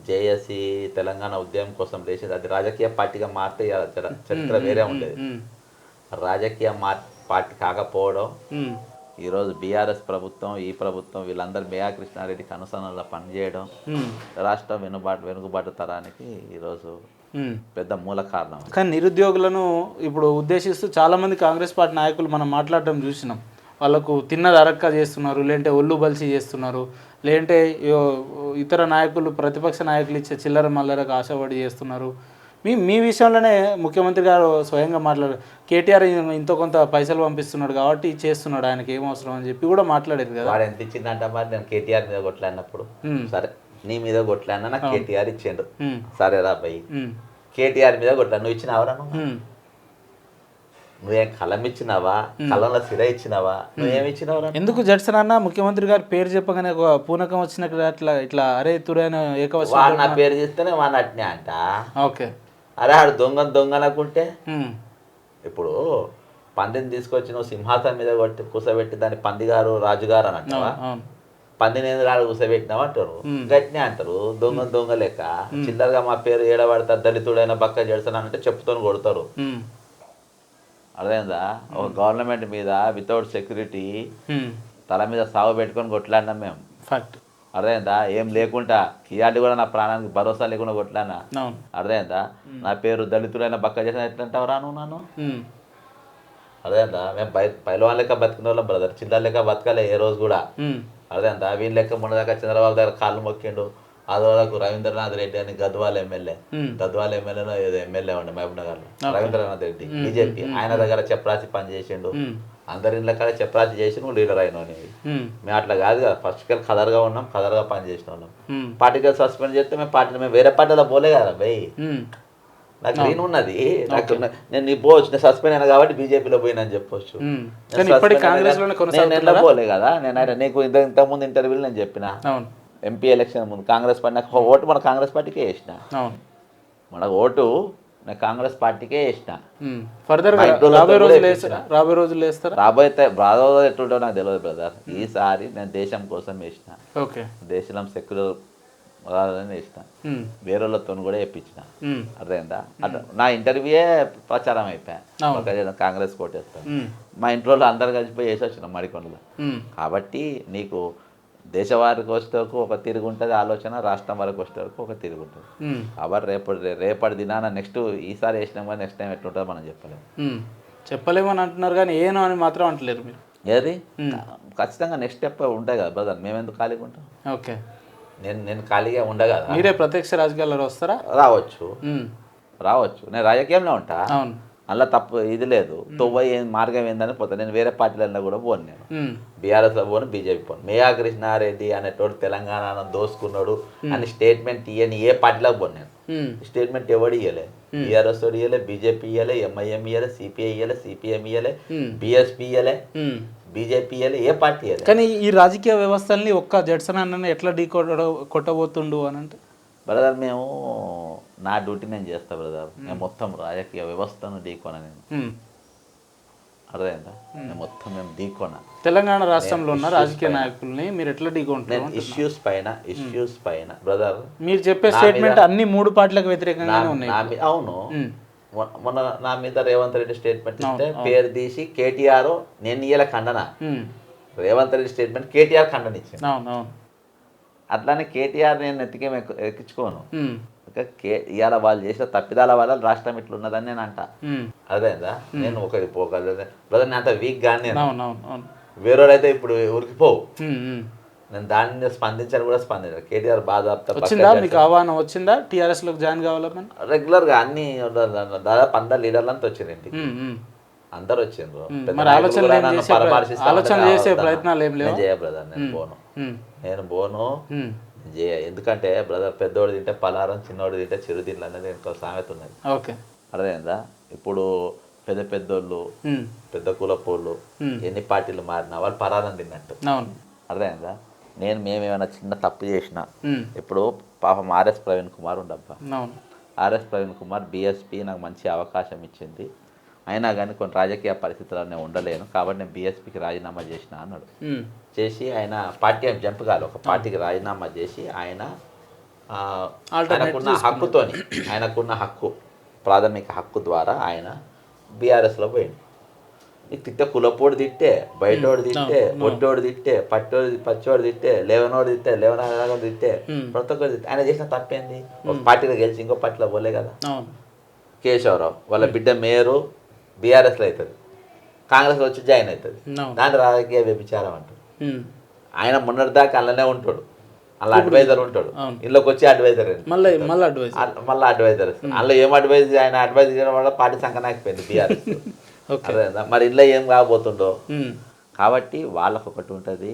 జేఎస్సి తెలంగాణ ఉద్యమం కోసం లేచింది. అది రాజకీయ పార్టీగా మారితే చరిత్ర వేరే ఉండేది. రాజకీయ పార్టీ కాకపోవడం, ఈరోజు బీఆర్ఎస్ ప్రభుత్వం, ఈ ప్రభుత్వం వీళ్ళందరూ మేయా కృష్ణారెడ్డికి అనుసరణలో పనిచేయడం రాష్ట్రం వెనుకబాటు తరానికి ఈరోజు పెద్ద మూల కారణం. కానీ నిరుద్యోగులను ఇప్పుడు ఉద్దేశిస్తూ చాలామంది కాంగ్రెస్ పార్టీ నాయకులు మనం మాట్లాడటం చూసినాం. వాళ్ళకు తిన్నది అరక్క చేస్తున్నారు, లేదంటే ఒళ్ళు బలిసి చేస్తున్నారు, లేదంటే ఇతర నాయకులు, ప్రతిపక్ష నాయకులు ఇచ్చే చిల్లర మల్లరకు ఆశపడి చేస్తున్నారు. మీ విషయంలోనే ముఖ్యమంత్రి గారు స్వయంగా మాట్లాడారు. కేటీఆర్ ఇంతో కొంత పైసలు పంపిస్తున్నాడు కాబట్టి చేస్తున్నాడు, ఆయనకి ఏం అవసరం అని చెప్పి కూడా మాట్లాడారు కదా. వాడు ఎంత ఇచ్చిందంట మరి? నేను కేటీఆర్ మీద కొట్లాడినప్పుడు, సరే నీ మీద కొట్లాడినా నాకు కేటీఆర్ ఇచ్చిండు, సరే రా భయ్ కేటీఆర్ మీద కొట్లాడు, నువ్వు ఇచ్చినావరా? నువ్వేం కలం ఇచ్చినావా? కలంలో సిర ఇచ్చినావా? నువ్వేమి ఇచ్చినావరా? ఎందుకు జడ్సన్ అన్న ముఖ్యమంత్రి గారి పేరు చెప్పగానే పూనకం వచ్చినట్టు ఇట్లా అరే తురైన వాడు నా పేరు చేస్తేనే వాడిని అట్నే అంట. ఓకే, అరే ఆడు దొంగనకుంటే ఇప్పుడు పందిని తీసుకొచ్చి నువ్వు సింహాసనం మీద కొట్టి కూసబెట్టి దాన్ని పందిగారు రాజుగారు అని అంటావా? పందిని రాడు కూసబెట్టినావు అంటారు, గట్టినే అంటారు. దొంగ లెక్క చిల్లరగా మా పేరు ఏడబడతారు, దళితుడైన బక్క జడ్సన్ అంటే చెప్పుతో కొడతారు. అర్థమైందా? ఒక గవర్నమెంట్ మీద వితౌట్ సెక్యూరిటీ తల మీద సాగు పెట్టుకొని కొట్లాడినాం మేము. అర్థమైందా? ఏం లేకుండా కియాటి కూడా నా ప్రాణానికి భరోసా లేకుండా కొట్లానా. అర్థమైందా? నా పేరు దళితుడైన బక్క చేసిన ఎట్లంటావు రా నువ్వు? నన్ను అదేందా మేము పైలవాన్ లెక్క బతికిన వాళ్ళం బ్రదర్, చిల్లర లెక్క బతకాలే ఏ రోజు కూడా. అదేందా వీళ్ళ లెక్క మొన్నదాకా చంద్రబాబు దగ్గర కాళ్ళు మొక్కిండు. ఆదోళకు రవీంద్రనాథ్ రెడ్డి అని గద్వాల ఎమ్మెల్యేలో ఏదో ఎమ్మెల్యే ఉండే మహబూబ్ నగర్లో, రవీంద్రనాథ్ రెడ్డి బీజేపీ, ఆయన దగ్గర చెప్రాసి పని చేసిండు. అందరి ఇళ్ళ కాడ చెప్రాసి చేసి నువ్వు లీడర్ అయినావు. మేము అట్లా కాదు కదా, ఫస్ట్ కెళ్ళి ఖదర్గా ఉన్నాం, ఖదర్గా పని చేసిన వాళ్ళం. పార్టీకి సస్పెండ్ చేస్తే మేము వేరే పార్టీలో పోలే కదా భయ్. నాకు గ్రీన్ ఉన్నది, నాకు నేను నేను సస్పెండ్ అయినా కాబట్టి బీజేపీలో పోయినా అని చెప్పొచ్చు. నేను పోలే కదా. నేను నీకు ఇంతకుముందు ఇంటర్వ్యూలో నేను చెప్పిన ఎంపీ ఎలక్షన్ ముందు కాంగ్రెస్ పార్టీ నాకు ఓటు మన కాంగ్రెస్ పార్టీకే వేసిన. మనకు ఓటు నేను కాంగ్రెస్ పార్టీకే వేసిన. రాబోయే రోజులు ఎట్లుంటో నాకు తెలియదు బ్రదర్. ఈసారి నేను దేశం కోసం వేసిన, దేశం సెక్యులర్ వేసిన, వేరే వాళ్ళతో కూడా వేయించిన. అర్థమైందా? అట్లా నా ఇంటర్వ్యూయే ప్రచారం అయిపోయా, కాంగ్రెస్ కోటేస్తాను. మా ఇంట్లో అందరు కలిసిపోయి వేసి వచ్చినాం మడికొండలో. కాబట్టి నీకు దేశ వారికి వచ్చేవరకు ఒక తిరిగి ఉంటుంది ఆలోచన, రాష్ట్రం వరకు వచ్చేవరకు ఒక తిరిగి ఉంటుంది. కాబట్టి రేపటి దినాన నెక్స్ట్ ఈసారి వేసినాం కానీ నెక్స్ట్ టైం ఎట్లుంటుందో మనం చెప్పలేమని అంటున్నారు కానీ ఏనో అని మాత్రం అంటలేరు మీరు. ఏది ఖచ్చితంగా నెక్స్ట్ స్టెప్ ఉంటాయి కదా బ్రదర్. మేమెందుకు ఖాళీగా ఉంటాం? ఓకే, నేను ఖాళీగా ఉండగా మీరే ప్రత్యక్ష రాజకీయాల్లో వస్తారా? రావచ్చు. నేను రాజకీయంలో ఉంటా, అలా తప్పు ఇది లేదు. మార్గం ఏందని పోతా. నేను వేరే పార్టీలలో కూడా పోను. నేను బీఆర్ఎస్లో పోను, బీజేపీ పోను. మేయా కృష్ణారెడ్డి అనేటోడు తెలంగాణ దోసుకున్నాడు అని స్టేట్మెంట్ ఇయ్యని ఏ పార్టీలోకి పోను. నేను స్టేట్మెంట్ ఎవడు ఇయ్యలే. బీఆర్ఎస్ తోడు ఇయ్యలే, బీజేపీ ఇయ్యలే, ఎంఐఎం ఇయ్యలే, సిపిఐ ఇయ్యలే, సిపిఎం ఇయ్యలే, బిఎస్పీ ఇయ్యలే, బీజేపీ ఇయ్యలే, ఏ పార్టీ ఇయ్యలే. కానీ ఈ రాజకీయ వ్యవస్థల్ని ఒక్క జడ్సన్ అన్న ఎట్లా కొట్టబోతుండు అని అంటే బ్రదర్, మేము నా డ్యూటీ నేను చేస్తా బ్రదర్. నేను మొత్తం రాజకీయ వ్యవస్థను ఢీకొన. నేను అర్థమైందా? నేను మొత్తం మేము ఢీకొన. తెలంగాణ రాష్ట్రంలో ఉన్న రాజకీయ నాయకుల్ని మీరు ఎట్లా ఢీకొంటారు? ఇష్యూస్ పైన బ్రదర్ మీరు చెప్పే స్టేట్మెంట్ అన్ని మూడు పార్టీలకు వ్యతిరేకంగానే ఉన్నాయి. అవును, మొన్న నా మీద రేవంత్ రెడ్డి స్టేట్మెంట్ ఇస్తే పేరు తీసి కేటీఆర్, నేను ఇయ్యాల ఖండన. రేవంత్ రెడ్డి స్టేట్మెంట్ కేటీఆర్ ఖండన ఇచ్చాను. అట్లానే కేటీఆర్ నేను ఎక్కించుకోను. ఇవాళ వాళ్ళు చేసిన తప్పిదాల వల్ల రాష్ట్రం ఇట్లున్నదని నేను అంట. అదేందా? నేను ఒకటి పోగలదు బ్రదర్. నేను అంత వీక్ కానీ వేరేవాడైతే ఇప్పుడు ఉరికిపోవు. నేను దాన్ని స్పందించాను కూడా స్పందించాను. కేటీఆర్ బాధ మీకు ఆహ్వానం వచ్చిందా టీఆర్ఎస్ లోకి జాయిన్ కావాలని? రెగ్యులర్ గా అన్ని దాదాపు 10 లీడర్లు అంతా వచ్చారు ఇంటికి. అందరు వచ్చిండ్రు. జయ బ్రదర్ నేను పోను జయ. ఎందుకంటే బ్రదర్ పెద్దోడు తింటే పలారం, చిన్నోడు తింటే చిరు తిండ్లు అనేది ఇంకో సామెత ఉన్నది. అర్థమైందా? ఇప్పుడు పెద్దోళ్ళు, పెద్ద కులపోళ్ళు ఎన్ని పార్టీలు మారినా వాళ్ళు పరారం తిన్నట్టు. అర్థమైందా? మేమేమైనా చిన్న తప్పు చేసినా, ఇప్పుడు పాపం ఆర్ఎస్ ప్రవీణ్ కుమార్ ఉండబ్బా. ఆర్ఎస్ ప్రవీణ్ కుమార్ బీఎస్పీ నాకు మంచి అవకాశం ఇచ్చింది. అయినా కానీ కొన్ని రాజకీయ పరిస్థితుల్లో నేను ఉండలేను కాబట్టి నేను బీఎస్పీకి రాజీనామా చేసిన అన్నాడు. చేసి ఆయన పార్టీ జంప్ కాదు, ఒక పార్టీకి రాజీనామా చేసి ఆయనకున్న హక్కు ప్రాథమిక హక్కు ద్వారా ఆయన బీఆర్ఎస్లో పోయింది. నీకు తిట్టే కులపోడు తిట్టే, బయటోడు తిట్టే, ఒడ్డోడు తిట్టే, పచ్చోడు తిట్టే, లేవనోడు తిట్టే, లేవనోడు తిట్టే, ప్రతి ఒక్కరు తిట్టే. ఆయన చేసిన తప్పేంది? ఒక పార్టీలో గెలిచి ఇంకో పార్టీలో పోలే కదా. కేశవరావు వాళ్ళ బిడ్డ మేయరు బీఆర్ఎస్లో అవుతుంది, కాంగ్రెస్లో వచ్చి జాయిన్ అవుతుంది. దాని రాజకీయ వ్యభిచారం అంటారు. ఆయన మొన్నటిదాకా అలానే ఉంటాడు, అలా అడ్వైజర్ ఉంటాడు. ఇళ్ళకి వచ్చి అడ్వైజర్ మళ్ళీ అడ్వైజర్. అందులో ఏం అడ్వైజ్ ఆయన అడ్వైజ్ చేయడం వల్ల పార్టీ సంకనాకపోయింది బీఆర్ఎస్. అదేనా? మరి ఇళ్ళో ఏం కాబోతుండో. కాబట్టి వాళ్ళకు ఒకటి ఉంటుంది,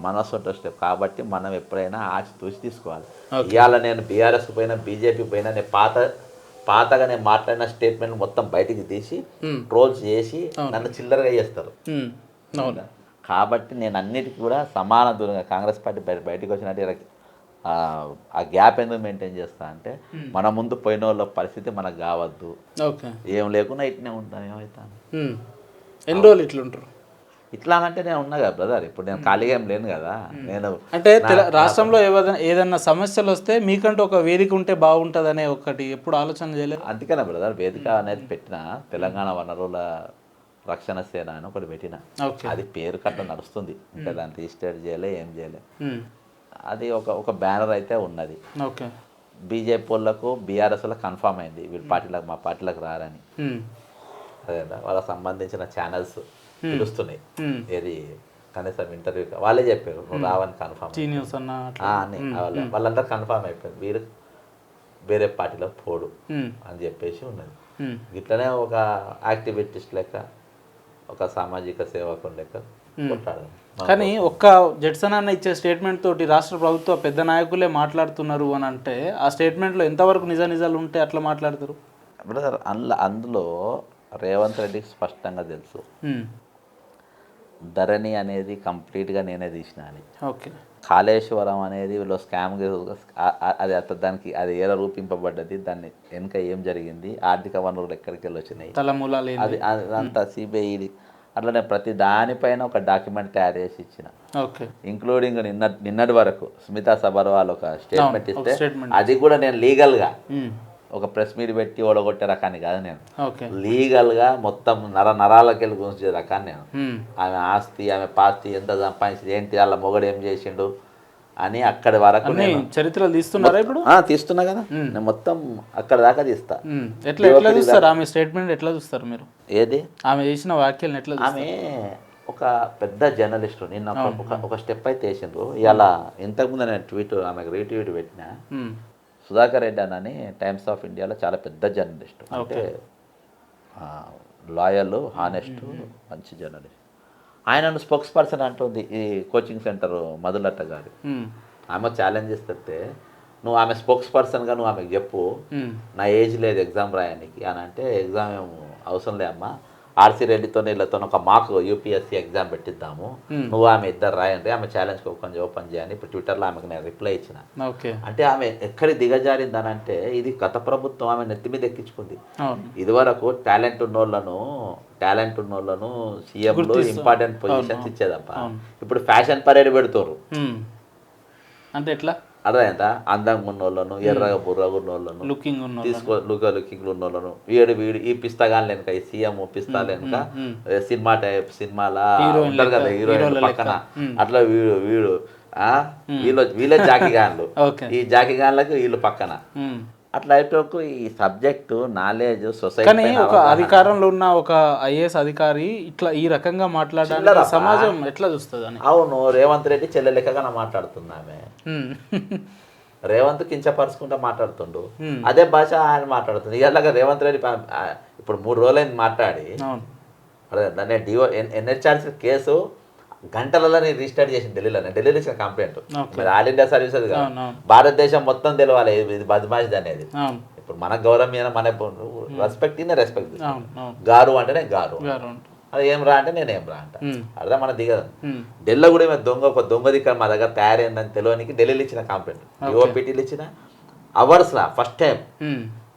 మనసు ఉంటుంది. కాబట్టి మనం ఎప్పుడైనా ఆచితూచి తీసుకోవాలి. ఇవాళ నేను బీఆర్ఎస్ పోయినా, బీజేపీ పోయినా, నేను పాతగా నేను మాట్లాడిన స్టేట్మెంట్ మొత్తం బయటికి తీసి ట్రోల్స్ చేసి నన్ను చిల్లరగా చేస్తారు. కాబట్టి నేను అన్నిటికీ కూడా సమాన దూరంగా కాంగ్రెస్ పార్టీ బయటకు వచ్చినట్టు ఆ గ్యాప్ ఎందుకు మెయింటైన్ చేస్తా అంటే మన ముందు పోయిన వాళ్ళ పరిస్థితి మనకు కావద్దు. ఏం లేకుండా ఇట్నే ఉంటాను. ఏమవుతాను? ఎన్ని రోజులు ఇట్లుంటారు? ఇట్లా అంటే నేను ఉన్నా కదా బ్రదర్. ఇప్పుడు నేను ఖాళీగా ఏం లేను కదా. నేను అంటే రాష్ట్రంలో ఏదైనా సమస్యలు వస్తే మీకంటూ ఒక వేదిక ఉంటే బాగుంటుంది అనే ఒకటి ఎప్పుడు ఆలోచన చేయలేదు? అందుకనే బ్రదర్ వేదిక అనేది పెట్టిన తెలంగాణ వనరుల రక్షణ సేన అని ఒకటి పెట్టిన. అది పేరు కట్ట నడుస్తుంది, ఇంకా దాన్ని రిజిస్టర్ చేయలే, ఏం చేయలే. అది ఒక బ్యానర్ అయితే ఉన్నది. బీజేపీ వాళ్ళకు బీఆర్ఎస్ వాళ్ళకి కన్ఫామ్ అయింది వీళ్ళ పార్టీలకు మా పార్టీలకు రారని. అదేనా వాళ్ళకి సంబంధించిన ఛానల్స్ పిలుస్తున్నాయి, ఏది కనీసం ఇంటర్వ్యూ వాళ్ళే చెప్పారు నువ్వు రావని కన్ఫామ్ అని వాళ్ళందరూ కన్ఫామ్ అయిపోయింది, వీరు వేరే పార్టీలో పోడు అని చెప్పేసి ఉన్నది. ఇట్లనే ఒక యాక్టివిటీస్ట్ లెక్క, ఒక సామాజిక సేవకుని లెక్క కొట్టాడు. కానీ ఒక్క జడ్సన్ అన్న ఇచ్చే స్టేట్మెంట్ తోటి రాష్ట్ర ప్రభుత్వ పెద్ద నాయకులే మాట్లాడుతున్నారు అని అంటే ఆ స్టేట్మెంట్లో ఎంతవరకు నిజాలు ఉంటే అట్లా మాట్లాడతారు బ్రదర్? అందులో రేవంత్ రెడ్డికి స్పష్టంగా తెలుసు ధరణి అనేది కంప్లీట్గా నేనే తీసిన అని. ఓకే, కాళేశ్వరం అనేది వీళ్ళు స్కామ్, అది దానికి అది ఎలా రూపింపబడ్డది, దాన్ని వెనుక ఏం జరిగింది, ఆర్థిక వనరులు ఎక్కడికి వెళ్ళి వచ్చినాయి, అది అదంతా సిబిఐ. అట్లనే ప్రతి దానిపైన ఒక డాక్యుమెంట్ తయారు చేసి ఇచ్చిన, ఇంక్లూడింగ్ నిన్నటి వరకు స్మితా సబర్వాల్ ఒక స్టేట్మెంట్ ఇస్తే అది కూడా నేను లీగల్గా ఒక ప్రెస్ మీట్ పెట్టి ఓడగొట్టే రకాన్ని కాదు, నేను లీగల్గా మొత్తం నరాలకి వెళ్ళి గురించే రకాన్ని నేను. ఆమె ఆస్తి, ఆమె పాస్తి ఎంత సంపాదించింది, ఏంటి, వాళ్ళ మొగడు ఏం చేసిండు అని అక్కడి వరకు చరిత్రలు తీస్తున్నారా ఇప్పుడు? తీస్తున్నా కదా, నేను మొత్తం అక్కడ దాకా తీస్తా. ఎట్లా చూస్తారు ఆమె స్టేట్మెంట్? ఎట్లా చూస్తారు మీరు? ఏది ఆమె చేసిన వ్యాఖ్యలను ఎట్లా? ఆమె ఒక పెద్ద జర్నలిస్ట్. నిన్న ఒక స్టెప్ అయితే వేసిండ్రు. ఇలా ఇంతకుముందు నేను ట్వీట్ ఆమెకు రీట్వీట్ పెట్టిన, సుధాకర్ రెడ్డి అని టైమ్స్ ఆఫ్ ఇండియాలో చాలా పెద్ద జర్నలిస్ట్, అంటే లాయల్, హానెస్ట్, మంచి జర్నలిస్ట్. ఆయన స్పోక్స్ పర్సన్ అంటుంది ఈ కోచింగ్ సెంటర్ మధులట్ట గారు. ఆమె ఛాలెంజ్ ఇస్తే నువ్వు ఆమె స్పోక్స్ పర్సన్గా నువ్వు ఆమెకు చెప్పు, నా ఏజ్ లేదు ఎగ్జామ్ రాయడానికి అని అంటే, ఎగ్జామ్ ఏం అవసరం లే అమ్మా, ఆర్సీ రెడ్డితో వీళ్ళతో ఒక మాకు యూపీఎస్సీ ఎగ్జామ్ పెట్టిద్దాము, నువ్వు ఆమె ఇద్దరు రాయండి, ఆమె ఛాలెంజ్కి ఓపెన్ చేయని ఇప్పుడు ట్విట్టర్లో ఆమెకు నేను రిప్లై ఇచ్చిన. అంటే ఆమె ఎక్కడి దిగజారిందని అంటే, ఇది గత ప్రభుత్వం ఆమె నెత్తి మీద ఎక్కించుకుంది. ఇదివరకు టాలెంట్ ఉన్నోళ్ళను సీఎంలు ఇంపార్టెంట్ పొజిషన్స్ ఇచ్చేదప్ప, ఇప్పుడు ఫ్యాషన్ పరేడ్ పెడుతున్నారు. అంటే ఎట్లా అర్థమైందా? అందంగా ఉన్నోళ్ళను, ఎర్రగా బుర్రగా ఉన్నోళ్ళను లుకింగ్లు ఉన్నోళ్ళను, వీడు ఈ పిస్తాగాని వెనుక, ఈ సీఎం పిస్తాలు వెనుక సినిమాలా ఉంటారు కదా హీరోయిన్ పక్కన, అట్లా వీడు వీళ్ళే జాకిగాన్లు, ఈ జాకిగాన్లకు వీళ్ళు పక్కన, అట్లా అయితే ఈ సబ్జెక్టు నాలెడ్జ్ సొసైటీ. ఒక అధికారంలో ఉన్న ఒక ఐఏఎస్ అధికారి ఇట్లా ఈ రకంగా మాట్లాడాలి, సమాజం ఎట్లా చూస్తుంది అని. అవును, రేవంత్ రెడ్డి చెల్లె లెక్కగా మాట్లాడుతుంది ఆమె. రేవంత్ కించపరుచుకుంటా మాట్లాడుతుండు, అదే భాష ఆయన మాట్లాడుతుంది. ఇలాగా రేవంత్ రెడ్డి ఇప్పుడు 3 రోజులైంది మాట్లాడి, అదే ఎన్హెచ్ఆర్సీ కేసు గంటలలో రిజిస్టర్ చేసింది ఢిల్లీలో ఇచ్చిన కంప్లైంట్. ఆల్ ఇండియా సర్వీసెస్ కాదు, భారతదేశం మొత్తం తెలవాలి ఇది బద్మాష్ అనేది. ఇప్పుడు మన గౌరవం మన రెస్పెక్ట్ రెస్పెక్ట్, గారు అంటేనే గారు, అది ఏం రా అంటే నేనేం రా అంట, అర్థం మన దిగదు. ఢిల్లీ కూడా ఒక దొంగ దిక్క మా దగ్గర తయారైందని తెలియనికి ఢిల్లీలో ఇచ్చిన కంప్లైంట్, యూఓపీటీలు ఇచ్చిన అవర్స్లా ఫస్ట్ టైం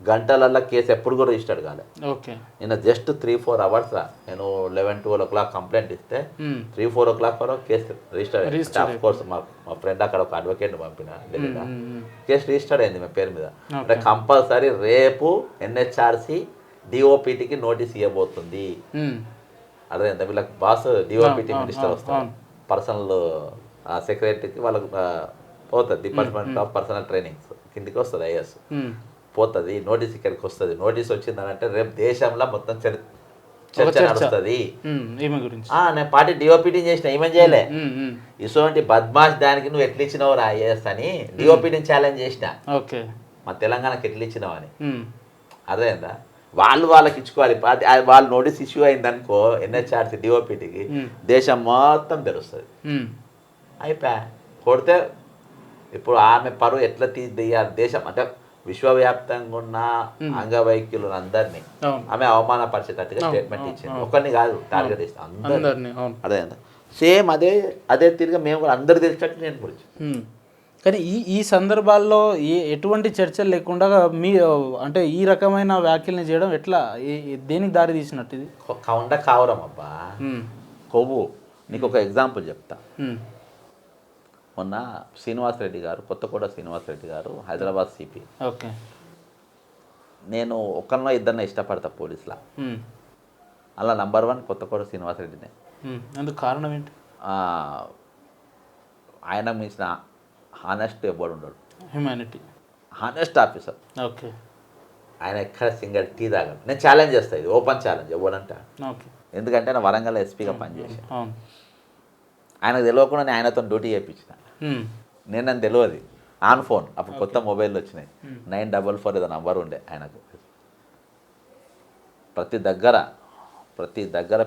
గంటలల్లో కేసు ఎప్పుడు కూడా రిజిస్టర్డ్ కాలే. నేను జస్ట్ 3-4 అవర్స్ నేను 11-12 o'clock కంప్లైంట్ ఇస్తే 3-4 o'clock వరకు కేసు రిజిస్టర్. ఆఫ్ కోర్స్ మా ఫ్రెండ్ అక్కడ ఒక అడ్వకేట్ పంపిన ఢిల్లీలో, కేసు రిజిస్టర్డ్ అయింది మా పేరు మీద. అంటే కంపల్సరీ రేపు ఎన్హెచ్ఆర్సీ డిఓపిటికి నోటీస్ ఇవ్వబోతుంది. అదే వీళ్ళకి బాస్ డిఓపిటి మినిస్టర్ వస్తారు, పర్సనల్ సెక్రటరీకి వాళ్ళకు పోతుంది, డిపార్ట్మెంట్ ఆఫ్ పర్సనల్ ట్రైనింగ్స్ కిందికి వస్తుంది, ఐఎస్ పోతుంది, నోటీస్ ఇక్కడికి వస్తుంది. నోటీస్ వచ్చిందనంటే రేపు దేశంలో మొత్తం చర్చ నడుస్తుంది. నేను పార్టీ డిఓపిటీ చేసిన, ఏమేం చేయలే, ఇటువంటి బద్మాష్ దానికి నువ్వు ఎట్లా ఇచ్చినావు రా ఐఏఎస్ అని డిఓపిటీని ఛాలెంజ్ చేసిన, మా తెలంగాణకి ఎట్లా ఇచ్చినావు అని. అదేందా వాళ్ళకి ఇచ్చుకోవాలి, వాళ్ళు నోటీస్ ఇష్యూ అయిందనుకో ఎన్హెచ్ఆర్సీ డిఓపిటీకి, దేశం మొత్తం తెలుస్తుంది. అయిపోయా కొడితే ఇప్పుడు ఆమె పరువు ఎట్లా తీయాలి దేశం అంటే విశ్వవ్యాప్తంగా ఉన్న అంగవైకల్యులు అందరినీ ఆమె అవమానపరిచేటట్టుగా స్టేట్మెంట్ ఇచ్చింది. ఒకరిని కాదు టార్గెట్ ఇస్తాం అందరినీ. అదే సేమ్ అదే తిరిగి మేము కూడా అందరు తెలిసినట్టు నేను గురించి. కానీ ఈ సందర్భాల్లో ఎటువంటి చర్చలు లేకుండా మీ అంటే ఈ రకమైన వ్యాఖ్యల్ని చేయడం ఎట్లా, దేనికి దారి తీసినట్టు? ఇది కావరం అబ్బా కొవ్వు. నీకు ఒక ఎగ్జాంపుల్ చెప్తా. మొన్న శ్రీనివాసరెడ్డి గారు, కొత్తకోట శ్రీనివాసరెడ్డి గారు హైదరాబాద్ సిపి. ఓకే, నేను ఒకరినో ఇద్దరిని ఇష్టపడతా పోలీసులా, అలా నంబర్ 1 కొత్తకోట శ్రీనివాసరెడ్డినే. అందుకు కారణం ఏంటి? ఆయన మించిన హానెస్ట్ ఎవడు ఉండడు, హ్యూమానిటీ, హానెస్ట్ ఆఫీసర్. ఓకే, ఆయన ఎక్కడ సింగిల్ టీ తాగాను. నేను ఛాలెంజ్ చేస్తాను, ఇది ఓపెన్ ఛాలెంజ్ ఇవ్వనంట. ఎందుకంటే నేను వరంగల్ ఎస్పీగా పనిచేసాను. ఆయనకు తెలియకుండా నేను ఆయనతో డ్యూటీ చేయించిన. నేను నన్ను తెలియదు ఆన్ ఫోన్, అప్పుడు కొత్త మొబైల్ వచ్చినాయి, 944 ఏదో నంబర్ ఉండే ఆయనకు. ప్రతి దగ్గర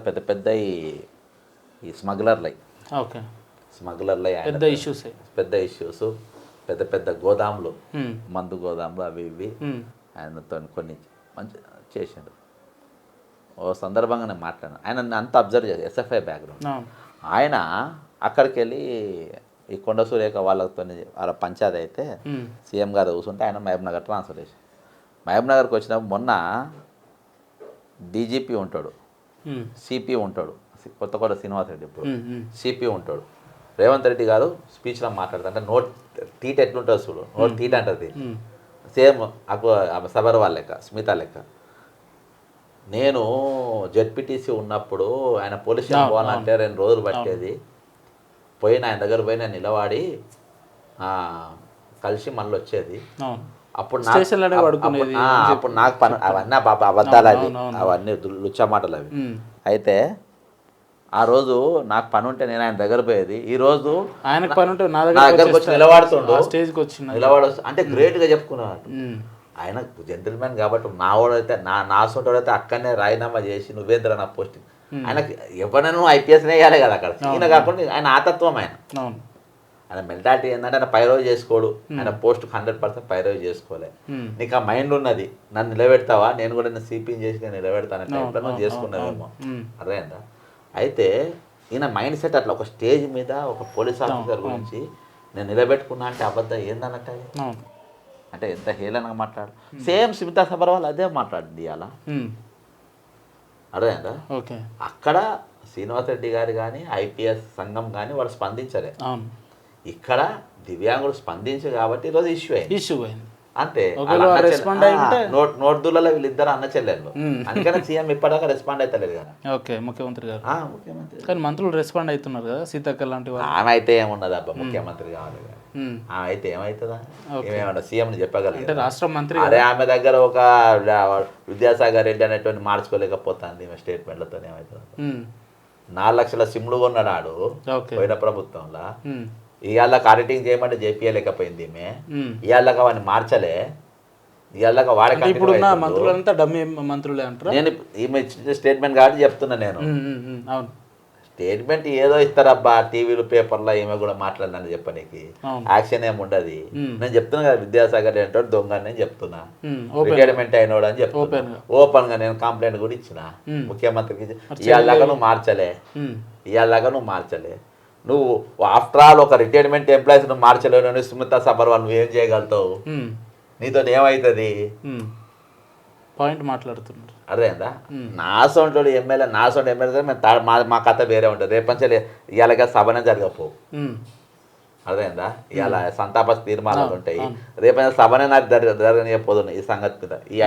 పెద్ద పెద్ద ఈ స్మగ్లర్లై పెద్ద ఇష్యూస్ పెద్ద పెద్ద గోదాములు, మందు గోదాములు అవి ఇవి ఆయనతో కొన్ని మంచి చేసిండు. ఓ సందర్భంగా నేను మాట్లాడాను, ఆయన అంతా అబ్జర్వ్ చేసి ఎస్ఎఫ్ఐ బ్యాక్గ్రౌండ్. ఆయన అక్కడికి వెళ్ళి ఈ కొండ సురేఖ వాళ్ళతో వాళ్ళ పంచాయతీ అయితే సీఎం గారు కూర్చుంటే ఆయన మహబూబ్ నగర్ ట్రాన్స్ఫర్ చేసి మహబూబ్ నగర్కి వచ్చినప్పుడు మొన్న డీజీపీ ఉంటాడు, సిపి ఉంటాడు, కొత్తకోట శ్రీనివాసరెడ్డి ఇప్పుడు సిపి ఉంటాడు. రేవంత్ రెడ్డి గారు స్పీచ్లో మాట్లాడతారు, అంటే నోట్ తీట ఎట్లుంటుంది చూడు, నోట్ తీట అంటది సేమ్ సబర్వాల్ లెక్క, స్మిత లెక్క. నేను జెడ్పీటీసీ ఉన్నప్పుడు ఆయన పోలీస్ స్టేషన్ పోవాలంటే 2 రోజులు పట్టేది. పోయిన ఆయన దగ్గర పోయి నేను నిలబడి కలిసి మళ్ళీ వచ్చేది. అప్పుడు నాకు పని అవన్నీ అబద్ధాలు అవి, అవన్నీ లుచ్చా మాటలు అవి. అయితే ఆ రోజు నాకు పని ఉంటే నేను ఆయన దగ్గర పోయేది. ఈ రోజు ఆయనకు పని ఉంటే నా దగ్గరకు వచ్చి నిలబడుతుండు, నిలబడొచ్చు అంటే గ్రేట్గా చెప్పుకున్నాడు. ఆయన జెంటిల్మెన్ కాబట్టి నావాడైతే నా సొంటోడైతే అక్కడనే రాజీనామా చేసి నువ్వేంద్ర నా పోస్టింగ్. ఆయనకి ఎవరైనా ఐపీఎస్ వేయాలి కదా అక్కడ, ఈయన కాకుండా ఆయన ఆతత్వం ఆయన మెంటాలిటీ ఏంటంటే ఆయన పైరవి చేసుకోడు, ఆయన పోస్ట్ 100% పైరవి చేసుకోలే. నీకు ఆ మైండ్ ఉన్నది, నన్ను నిలబెడతావా, నేను కూడా నేను సిపిని చేసి నేను నిలబెడతానంటే ఎప్పుడైనా చేసుకున్నావేమో, అర్థమైందా? అయితే ఈయన మైండ్ సెట్ అట్లా. ఒక స్టేజ్ మీద ఒక పోలీస్ ఆఫీసర్ గురించి నేను నిలబెట్టుకున్నా అంటే అబద్ధం ఏందన్నట్టు, అంటే ఎంత హేళనగా మాట్లాడు. సేమ్ స్మితా సబర్వాల్ అదే మాట్లాడింది ఇవాళ, అర్థమైందా? అక్కడ శ్రీనివాసరెడ్డి గారు కానీ ఐపీఎస్ సంఘం కానీ వాళ్ళు స్పందించలే. ఇక్కడ దివ్యాంగులు స్పందించు కాబట్టి ఈరోజు ఇష్యూ అయింది అంతే. నోట్దులలో వీళ్ళిద్దరు అన్న చెల్లెళ్ళు, అందుకని సీఎం ఇప్పటిదాకా రెస్పాండ్ అవుతలేదు కదా. ముఖ్యమంత్రి గారు కానీ మంత్రులు రెస్పాండ్ అవుతున్నారు కదా, సీతక్క లాంటి వాళ్ళు. ఆమె అయితే ఏమున్నది అబ్బా, ముఖ్యమంత్రి కావాలి, ఆమె అయితే ఏమవుతుందా, ఏమేమన్నా సీఎం చెప్పగలిగే రాష్ట్ర మంత్రి. అదే ఆమె దగ్గర ఒక విద్యాసాగర్ రెడ్డి అనేటువంటి మార్చుకోలేకపోతుంది ఈమె స్టేట్మెంట్లతో. ఏమవుతుంది, 4 లక్షల సిమ్లు కొన్నాడు పోయిన ప్రభుత్వంలో. ఇవాళ ఆడిటింగ్ చేయమంటే చేపియలేకపోయింది ఈమె, ఇవాళ అవన్నీ మార్చలే, ఇవాళ వాడే. ఇప్పుడు మంత్రులంతా డమ్మీ మంత్రులే అంటారు. నేను ఈమె స్టేట్మెంట్ కాబట్టి చెప్తున్నా నేను. స్టేట్మెంట్ ఏదో ఇస్తారబ్బా టీవీలు పేపర్లో, ఈమె కూడా మాట్లాడినని చెప్పనీకి యాక్షన్ ఏమి ఉండదు. నేను చెప్తున్నా కదా, విద్యాసాగర్ అంటే దొంగ అని చెప్తున్నా, రిటైర్మెంట్ అయినోడు అని చెప్తున్నా. ఓపెన్ గా నేను కంప్లైంట్ కూడా ఇచ్చిన ముఖ్యమంత్రికి. ఇవాళ నువ్వు మార్చలే, నువ్వు ఆఫ్టర్ ఆల్ ఒక రిటైర్మెంట్ ఎంప్లాయీస్ నువ్వు మార్చలేవు. స్మితా సబర్వాల్ నువ్వు ఏం చేయగలుగుతావు, నీతో ఏమవుతుంది పాయింట్ మాట్లాడుతున్నారు, అర్థమైందా? నా సొంత ఎమ్మెల్యే మా కథ వేరే ఉంటుంది. రేపంచలే ఇవాళ సభనే జరగకపోవు, అర్థమైందా? ఇవాళ సంతాప తీర్మానాలు ఉంటాయి, రేపైనా సభనే నాకు జరగనియకపోదు. ఈ సంగతి మీద ఈ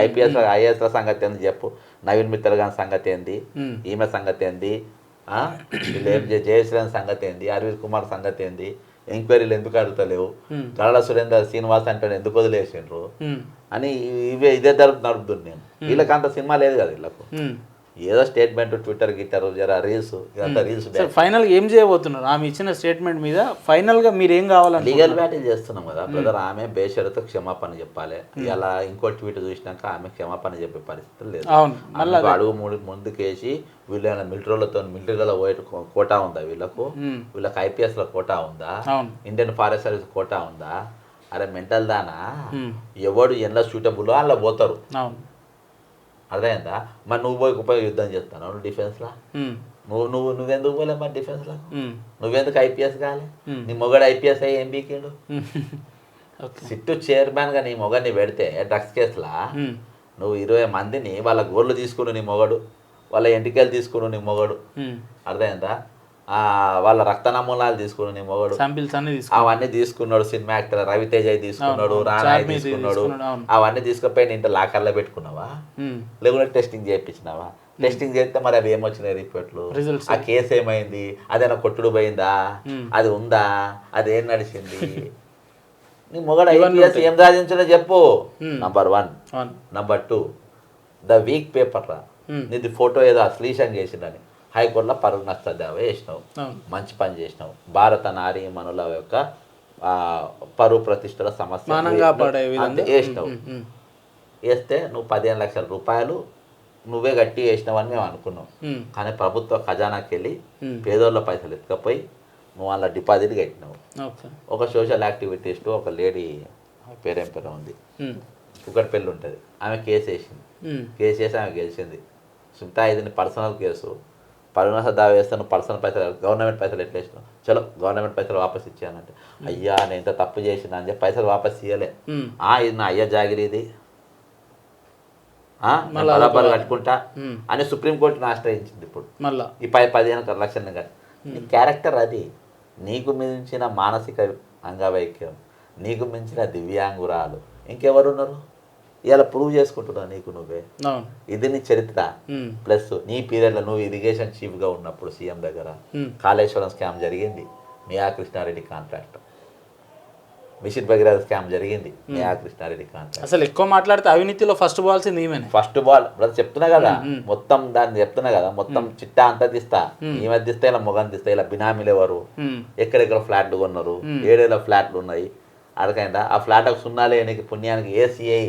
ఐఏఎస్ల సంగతి ఏంది చెప్పు, నవీన్ మిత్తల్ గారి సంగతి ఏంది, ఈమె సంగతి ఏంది, వీళ్ళు ఏం జయశ్రీని సంగతి ఏంది, అరవింద్ కుమార్ సంగతి ఏంది, ఎంక్వైరీలు ఎందుకు అడుగుతలేవు, గరళ సురేందర్ శ్రీనివాస్ అంటే ఎందుకు వదిలేసిండ్రు అని ఇదే నడుపుతుంది. నేను వీళ్ళకి అంత సినిమా లేదు కదా, వీళ్ళకు ఏదో స్టేట్మెంట్, ట్విట్టర్ గిట్టర్ జర రీల్స్, ఇదంతా రీల్స్. ఫైనల్ ఏం చేయబోతున్నారు ఆమె ఇచ్చిన స్టేట్మెంట్ మీద? ఫైనల్ గా మీరు ఏం కావాలని లీగల్ బ్యాటిల్ చేస్తున్నాం కదా బ్రదర్. ఆమె బేషరతో క్షమాపణ చెప్పాలి. ఇలా ఇంకో ట్వీట్ చూసినాక ఆమె క్షమాపణ చెప్పే పరిస్థితి లేదు. అడుగు ముందుకేసి వీళ్ళు మిలిటరీలో పోయే కోటా ఉందా వీళ్ళకి ఐపీఎస్ లో కోటా ఉందా, ఇండియన్ ఫారెస్ట్ సర్వీస్ కోటా ఉందా? అరే మెంటల్ దానా, ఎవడు ఎన్లా సూటబుల్ అలా పోతారు, అర్థమైందా? మరి నువ్వు పోయి యుద్ధం చేస్తాను డిఫెన్స్లా, నువ్వెందుకు పోలే మరి డిఫెన్స్లో, నువ్వెందుకు ఐపీఎస్ కాలే? నీ మొగడు ఐపీఎస్ అయ్యి ఏం బీకిండు? సిట్టు చైర్మన్గా నీ మొగడిని పెడితే డ్రగ్స్ కేసులా నువ్వు 20 మందిని వాళ్ళ గోర్లు తీసుకుని నీ మొగడు, వాళ్ళ ఎంటికలు తీసుకుని నీ మొగడు, అర్థమైందా? వాళ్ళ రక్త నమూనాలు తీసుకుని నీ మొగడు, అవన్నీ తీసుకున్నాడు. సినిమా యాక్టర్ రవితేజ తీసుకున్నాడు, రానాయ్ తీసుకున్నాడు, అవన్నీ తీసుకుపోయి ఇంత లాకర్లో పెట్టుకున్నావా, లేకుంటే టెస్టింగ్ చేయించినావా? టెస్టింగ్ చేస్తే మరి అవి ఏమొచ్చినాయి రిపోర్ట్లు, ఆ కేసు ఏమైంది, అదేనా కొట్టుడు పోయిందా, అది ఉందా, అది ఏం నడిచింది? నీ మొగడు IPS ఏం సాధించడో చెప్పు. Number 1. Number 2 the week paper రా, నీది ఫోటో ఏదో అశ్లీషంగా చేసిందని హైకోర్టులో పరువు నష్ట దావా వేసినావు. మంచి పని చేసినావు. భారత నారీమణుల యొక్క పరువు ప్రతిష్టల సమస్య వేసినావు. వేస్తే నువ్వు 15 లక్షల రూపాయలు నువ్వే గట్టి వేసినావని మేము అనుకున్నాం. కానీ ప్రభుత్వ ఖజానాకి వెళ్ళి పేదోళ్ళ పైసలు ఎత్తుకపోయి నువ్వు అలా డిపాజిట్ కట్టినావు. ఒక సోషల్ యాక్టివిటీస్ట్ ఒక లేడీ పేరేం పేరు ఉంది, కుక్కటిపల్లి ఉంటుంది, ఆమె కేసు వేసింది. కేసు వేసి ఆమె గెలిచింది. సుంతా ఇది పర్సనల్ కేసు, పరువు దావా వేస్తే నువ్వు పర్సనల్ పైసలు గవర్నమెంట్ పైసలు ఎట్లా వేసినావు, చలో గవర్నమెంట్ పైసలు వాపస్ ఇచ్చానంటే అయ్యా నేను ఇంత తప్పు చేసిన అని చెప్పి పైసలు వాపస్ ఇవ్వలే. ఇది నా అయ్య జాగిరి, ఇది బరాబర్ కట్టుకుంటా అని సుప్రీంకోర్టుని ఆశ్రయించింది. ఇప్పుడు ఈ 15 లక్షలు కానీ నీ క్యారెక్టర్ అది. నీకు మించిన మానసిక అంగవైక్యం, నీకు మించిన దివ్యాంగురాలు ఇంకెవరున్నారు? ఇలా ప్రూవ్ చేసుకుంటున్నావు నీకు నువ్వే. ఇది నీ చరిత్ర. ప్లస్ నీ పీరియడ్లో నువ్వు ఇరిగేషన్ చీఫ్గా ఉన్నప్పుడు సీఎం దగ్గర కాళేశ్వరం స్కామ్ జరిగింది, మియా Krishna Reddy contract. Machine Bhagiratha scam జరిగింది, మియా కృష్ణారెడ్డి కాంట్రాక్ట్. అసలు ఎక్కువ మాట్లాడితే అవినీతిలో ఫస్ట్ బాల్సింది ఈమెనే. ఫస్ట్ బాల్ బ్రదర్ చెప్తున్నా కదా, మొత్తం దాన్ని చెప్తున్నా కదా, మొత్తం చిట్టా అంతా తీస్తా. ఈమె తీస్తా, ఇలా మొగన్ తీస్తా, ఇలా బినామీలు ఎవరు, ఎక్కడెక్కడ ఫ్లాట్లు కొన్నారు, ఏడేళ్ళ ఫ్లాట్లు ఉన్నాయి, అరకైందా ఆ ఫ్లాట్ సున్నా లేనికి పుణ్యానికి ACI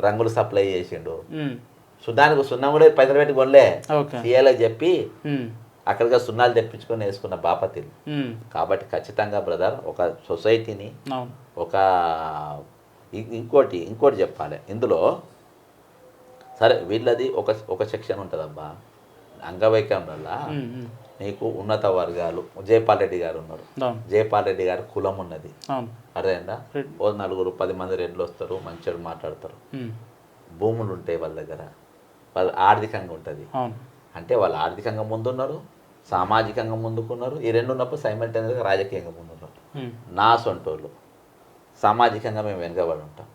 రంగులు సప్లై చేసిండు. సున్నానికి సున్నా కూడా పైసలు పెట్టి కొనలే, సిఐలో చెప్పి అక్కడికి సున్నాలు తెప్పించుకొని వేసుకున్న బాపతిలు. కాబట్టి ఖచ్చితంగా బ్రదర్ ఒక సొసైటీని ఒక ఇంకోటి చెప్పాలి ఇందులో. సరే వీళ్ళది ఒక సెక్షన్ ఉంటుందబ్బా, అంగవైకల్యం వల్ల నీకు ఉన్నత వర్గాలు. జయపాల్ రెడ్డి గారు ఉన్నారు, జయపాల్ రెడ్డి గారు కులం ఉన్నది, అర్థమైందా? ఓ 9-10 మంది రెడ్లు వస్తారు, మంచిగా మాట్లాడతారు, భూములు ఉంటాయి వాళ్ళ దగ్గర, వాళ్ళు ఆర్థికంగా ఉంటుంది. అంటే వాళ్ళు ఆర్థికంగా ముందున్నారు, సామాజికంగా ముందుకున్నారు. ఈ రెండు ఉన్నప్పుడు సైమల్టేనియస్గా రాజకీయంగా ముందున్నారు. నా సొంటోళ్ళు సామాజికంగా మేము వెనుకబడి ఉంటాం,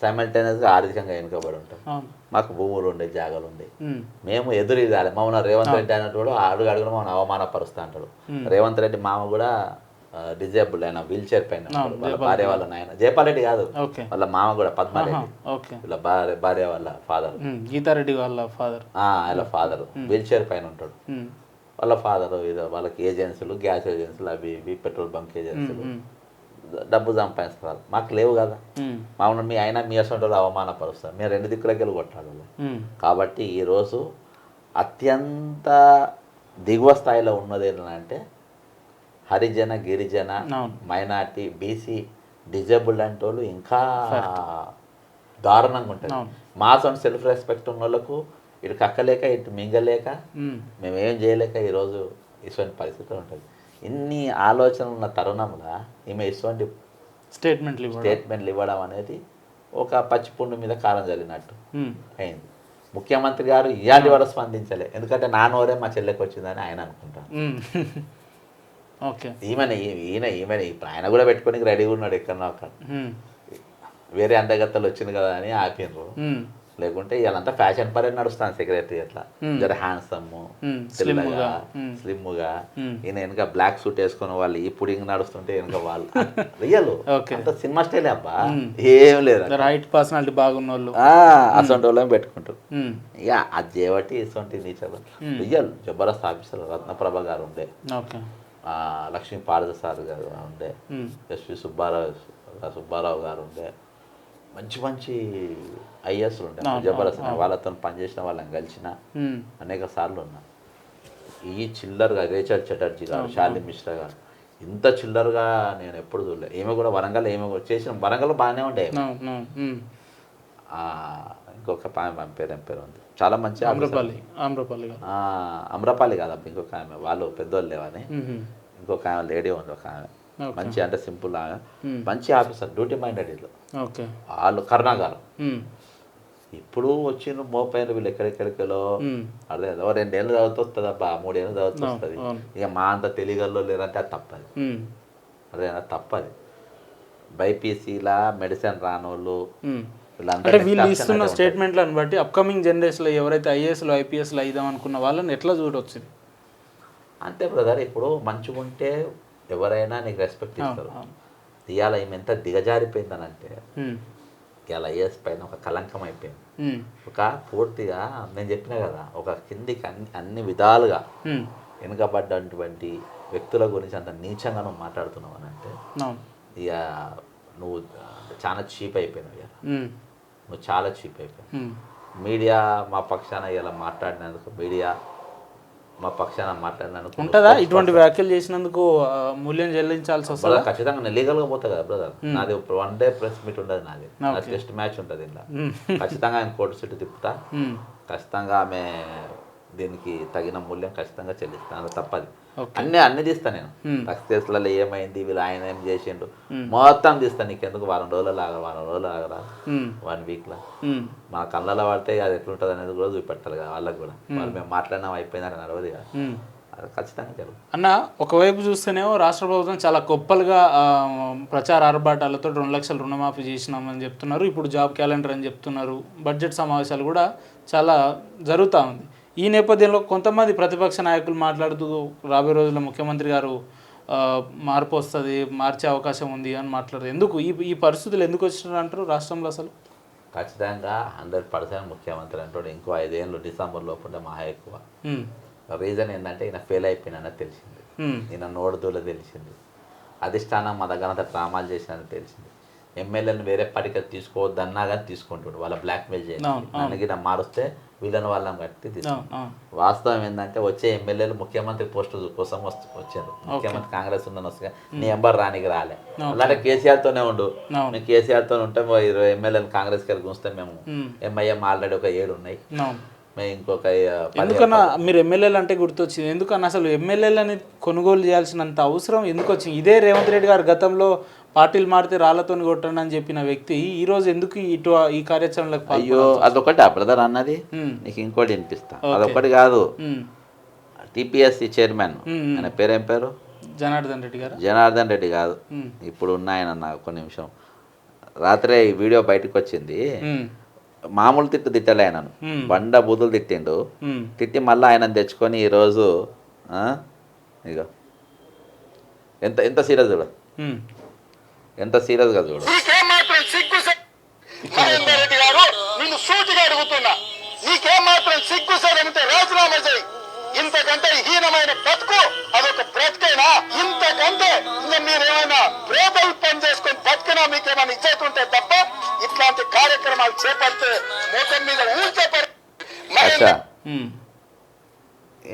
సైమల్టేనియస్గా ఆర్థికంగా వెనుకబడి ఉంటాం. మాకు భూములు ఉండే, జాగాలు ఉండే, మేము ఎదురుగాలి. మమ్మల్ని రేవంత్ రెడ్డి అన్నట్టు అడుగున మమ్మల్ని అవమానపరుస్తూ అంటాడు. రేవంత్ రెడ్డి మామ కూడా డిజేబుల్ అయినా, వీల్ చైర్ పైన వాళ్ళ భార్య వాళ్ళ నాయన, జయపాల్ రెడ్డి కాదు వాళ్ళ మామ కూడా పద్మారెడ్డి, వీళ్ళ భార్య వాళ్ళ ఫాదర్ గీతారెడ్డి వాళ్ళ ఫాదర్, వాళ్ళ ఫాదర్ వీల్ చైర్ పైన ఉంటాడు. వాళ్ళ ఫాదర్ వాళ్ళకి ఏజెన్సీలు, గ్యాస్ ఏజెన్సీలు, అవి ఇవి పెట్రోల్ బంక్ ఏజెన్సీలు, డబ్బు సంపాదిస్తారు. మాకు లేవు కదా. మామూలు మీ అయినా మీ అసలు అవమానపరుస్తారు, మీరు 2 దిక్కులకి వెళ్ళి కొట్టాలి. కాబట్టి ఈరోజు అత్యంత దిగువ స్థాయిలో ఉన్నది ఏంటంటే హరిజన, గిరిజన, మైనార్టీ, BC, డిజేబుల్డ్ అంటే వాళ్ళు ఇంకా దారుణంగా ఉంటుంది. మా సొంత సెల్ఫ్ రెస్పెక్ట్ ఉన్న వాళ్ళకు ఇటు కక్కలేక ఇటు మింగలేక మేమేం చేయలేక ఈరోజు ఇటువంటి పరిస్థితులు ఉంటుంది. ఇన్ని ఆలోచనలు ఉన్న తరుణంలో ఈమె ఇటువంటి స్టేట్మెంట్లు ఇవ్వడం అనేది ఒక పచ్చిపుండు మీద కారం చల్లినట్టు అయింది. ముఖ్యమంత్రి గారు ఇయాలి వరకు స్పందించలే, ఎందుకంటే నా నోరే మా చెల్లెకి వచ్చిందని ఆయన అనుకుంటారు. ఈమె ఇప్పుడు ఆయన కూడా పెట్టుకొని రెడీగా ఉన్నాడు ఎక్కడో అక్కడ. వేరే అందగత్తలు వచ్చింది కదా అని ఆపినరు, లేకుంటే ఇవాళంతా ఫ్యాషన్ పరే నడుస్తాను. సెక్రటరీ అట్లా జర హ్యాండ్సమ్, తెల్లగా, స్లిమ్గా, ఈయన వెనక బ్లాక్ సూట్ వేసుకుని వాళ్ళు ఈ పుడింగ్ నడుస్తుంటే వెనక వాళ్ళు రియల్ అంత సినిమా స్టైల్ అబ్బా, ఏం లేదు. రైట్ పర్సనాలిటీ బాగున్న వాళ్ళు అసొంటి వాళ్ళని పెట్టుకుంటారు. ఇక అది చేయబట్టి ఇటువంటి నీచలు రియల్ జబర్దస్త్ ఆఫీసర్ రత్నప్రభ గారు ఉండే, లక్ష్మీ పారదసారి గారు ఉండే, ఎస్వి సుబ్బారావు గారు ఉండే, మంచి IAS ఉండే జబర్దస్త్. వాళ్ళతో పనిచేసిన వాళ్ళని కలిసిన అనేక సార్లు ఉన్నా. ఈ చిల్లర్గా రేచల్ చటర్జీ గారు, శాలిని మిశ్రా గారు, ఇంత చిల్లర్గా నేను ఎప్పుడు చూడలేదు. ఏమో కూడా వరంగల్ ఏమో చేసిన వరంగల్ బాగానే ఉండే. ఇంకొక పేరు ఉంది చాలా మంచి, అమ్రపాలి కాదు ఇంకొక ఆమె, వాళ్ళు పెద్దోళ్ళు లేవని ఇంకొక ఆమె లేడీ ఉంది, ఒక ఆమె మంచి అంటే సింపుల్ ఆమె, మంచి ఆఫీసర్, డ్యూటీ మైండెడ్. వీళ్ళు వాళ్ళు కరుణాగారు ఇప్పుడు వచ్చిన మోపైన వీళ్ళు ఎక్కడెక్కడికెళ్ళో అదే 2 ఏళ్ళు చదువుతూ వస్తుంది అబ్బా, 3 ఏళ్ళు చదువుతూ వస్తుంది. ఇక మా అంత తెలియగల్లో లేదంటే అది తప్పది, అదేనా తప్పది. బైపీసీలా మెడిసిన్ రానోళ్ళు అంటే వీళ్ళు ఇస్తున్న స్టేట్మెంట్లను బట్టి అప్కమింగ్ జనరేషన్లో ఎవరైతే IASలు IPSలు అయిదాం అనుకున్న వాళ్ళని ఎట్లా చూడొచ్చింది అంతే బ్రదర్. ఇప్పుడు మంచిగా ఉంటే ఎవరైనా నీకు రెస్పెక్ట్ ఇస్తారు. ఇవాళ ఈమె ఎంత దిగజారిపోయిందనంటే ఉమ్, ఇవాళ ఐఏఎస్ పైన ఒక కలంకం అయిపోయింది. ఉమ్, ఒక పూర్తిగా నేను చెప్పిన కదా, ఒక కిందికి అన్ని విధాలుగా ఉమ్, వెనుకబడ్డటువంటి వ్యక్తుల గురించి అంత నీచంగా నువ్వు మాట్లాడుతున్నావు అని అంటే అవును. ఇక నువ్వు చాలా చీప్ అయిపోయినావు. ఇక ఉమ్, నువ్వు చాలా చీప్ అయిపోయావు. ఉమ్, మీడియా మా పక్షాన ఇలా మాట్లాడినందుకు, మీడియా మా పక్షాన మాట్లాడినందుకు ఉంటుందా ఇటువంటి వ్యాఖ్యలు చేసినందుకు మూల్యం చెల్లించాల్సి వస్తుందా? బ్రదర్ ఖచ్చితంగా నేను లీగల్గా పోతా కదా బ్రదర్. నాది 1 డే ప్రెస్ మీట్ ఉండదు, నాది టెస్ట్ మ్యాచ్ ఉంటుంది ఇలా. ఖచ్చితంగా ఆయన కోర్టు చుట్టూ తిప్పుతా, ఉమ్, ఖచ్చితంగా ఆమె దీనికి తగిన మూల్యం ఖచ్చితంగా చెల్లిస్తాను, తప్పది. ఓకే. అన్ని తీస్తా నేను. డ్రగ్స్ కేసులలో ఏమైంది, వీళ్ళు ఆయన ఏం చేసిండు మొత్తం తీస్తాను. నీకెందుకు వారం రోజులు ఆగరా, ఉమ్, 1 వీక్లో ఉమ్, మా కళ్ళలో పడితే అది ఎట్లుంటుంది అనేది కూడా చూపెట్టాలి కదా వాళ్ళకి కూడా. వాళ్ళు మేము మాట్లాడినాం అయిపోయిందని నడవదు కదా, ఉమ్. అది ఖచ్చితంగా జరుగుతుంది. అన్న, ఒకవైపు చూస్తేనేమో రాష్ట్ర ప్రభుత్వం చాలా గొప్పలుగా ప్రచార ఆర్భాటాలతో 2 లక్షల రుణమాఫీ చేసినామని చెప్తున్నారు. ఇప్పుడు జాబ్ క్యాలెండర్ అని చెప్తున్నారు. బడ్జెట్ సమావేశాలు కూడా చాలా జరుగుతూ ఉంది. ఈ నేపథ్యంలో కొంతమంది ప్రతిపక్ష నాయకులు మాట్లాడుతూ రాబోయే రోజుల్లో ముఖ్యమంత్రి గారు మార్పు వస్తుంది, మార్చే అవకాశం ఉంది అని మాట్లాడుతూ, ఎందుకు ఈ పరిస్థితులు ఎందుకు వచ్చినారు అంటారు రాష్ట్రంలో? అసలు ఖచ్చితంగా 100% ముఖ్యమంత్రి అంటాడు. ఇంకో 5 ఏళ్ళు డిసెంబర్ లోపల మహా ఎక్కువ. ఉమ్, రీజన్ ఏంటంటే ఈయన ఫెయిల్ అయిపోయినని తెలిసింది, ఉమ్, ఈయన నోడుదూల తెలిసింది, అధిష్టానం మా దగ్గర అంతా డ్రామాలు చేసినని తెలిసింది. ఎమ్మెల్యేలను వేరే పార్టీకి తీసుకోవద్దన్నా కానీ తీసుకుంటాడు, వాళ్ళ బ్లాక్మెయిల్ చేయాలి. నన్నకి మారుస్తే వీళ్ళని వాళ్ళని కట్టి తీసుకుంటాం. వాస్తవం ఏంటంటే వచ్చే ఎమ్మెల్యేలు ముఖ్యమంత్రి పోస్టు కోసం వచ్చారు. ముఖ్యమంత్రి కాంగ్రెస్ ఉందని వస్తే నీ ఎంబర్ రానికి రాలే. అలాంటి కేసీఆర్తోనే ఉండు, మేము కేసీఆర్తో ఉంటే 20 ఎమ్మెల్యేలు కాంగ్రెస్కి వెళ్ళి చూస్తే మేము ఎంఐఎం ఆల్రెడీ ఒక 7 ఉన్నాయి, మేము ఇంకొక ఎందుకన్నా మీరు ఎమ్మెల్యేలు అంటే గుర్తొచ్చింది. ఎందుకన్నా అసలు ఎమ్మెల్యేలని కొనుగోలు చేయాల్సినంత అవసరం ఎందుకు వచ్చింది? ఇదే రేవంత్ రెడ్డి గారు గతంలో పార్టీలు మారితే రాళ్లతో కొట్టండి అని చెప్పిన వ్యక్తి ఈ రోజు ఎందుకు ఈ కార్యాచరణలకు? అయ్యో, అదొకటి బ్రదర్ అన్నది. నీకు ఇంకోటి వినిపిస్తా, అదొకటి కాదు. టీపీఎస్సీ చైర్మన్ ఆయన పేరేం పేరు? జనార్దన్ రెడ్డి గారు. జనార్దన్ రెడ్డి కాదు, ఇప్పుడు ఉన్నాయన. నాకు ఒక నిమిషం, రాత్రే ఈ వీడియో బయటకు వచ్చింది. మామూలు తిట్టలే ఆయనను, బండ బూతులు తిట్టిండు. తిట్టి మళ్ళీ ఆయన తెచ్చుకొని ఈరోజు ఇక ఎంత ఎంత సీరియస్ చూడ, ఎంత సీరియస్గా చూడు. మహేందర్ రెడ్డి గారు, నేను సూటిగా అడుగుతున్నా, నీకేమాత్రం సిగ్గు సరంటే రాజీనామా చేయి. ఇంతకంటే హీనమైన బ్రతుకు అదొక బ్రతుకైనా? ఇంతకంటే ఇంకా మీరేమైనా ప్రేతలు పని చేసుకొని బతికినా మీకేమైనా ఇచ్చేది ఉంటే తప్ప ఇట్లాంటి కార్యక్రమాలు చేపడితే మొత్తం మీద ఊరికే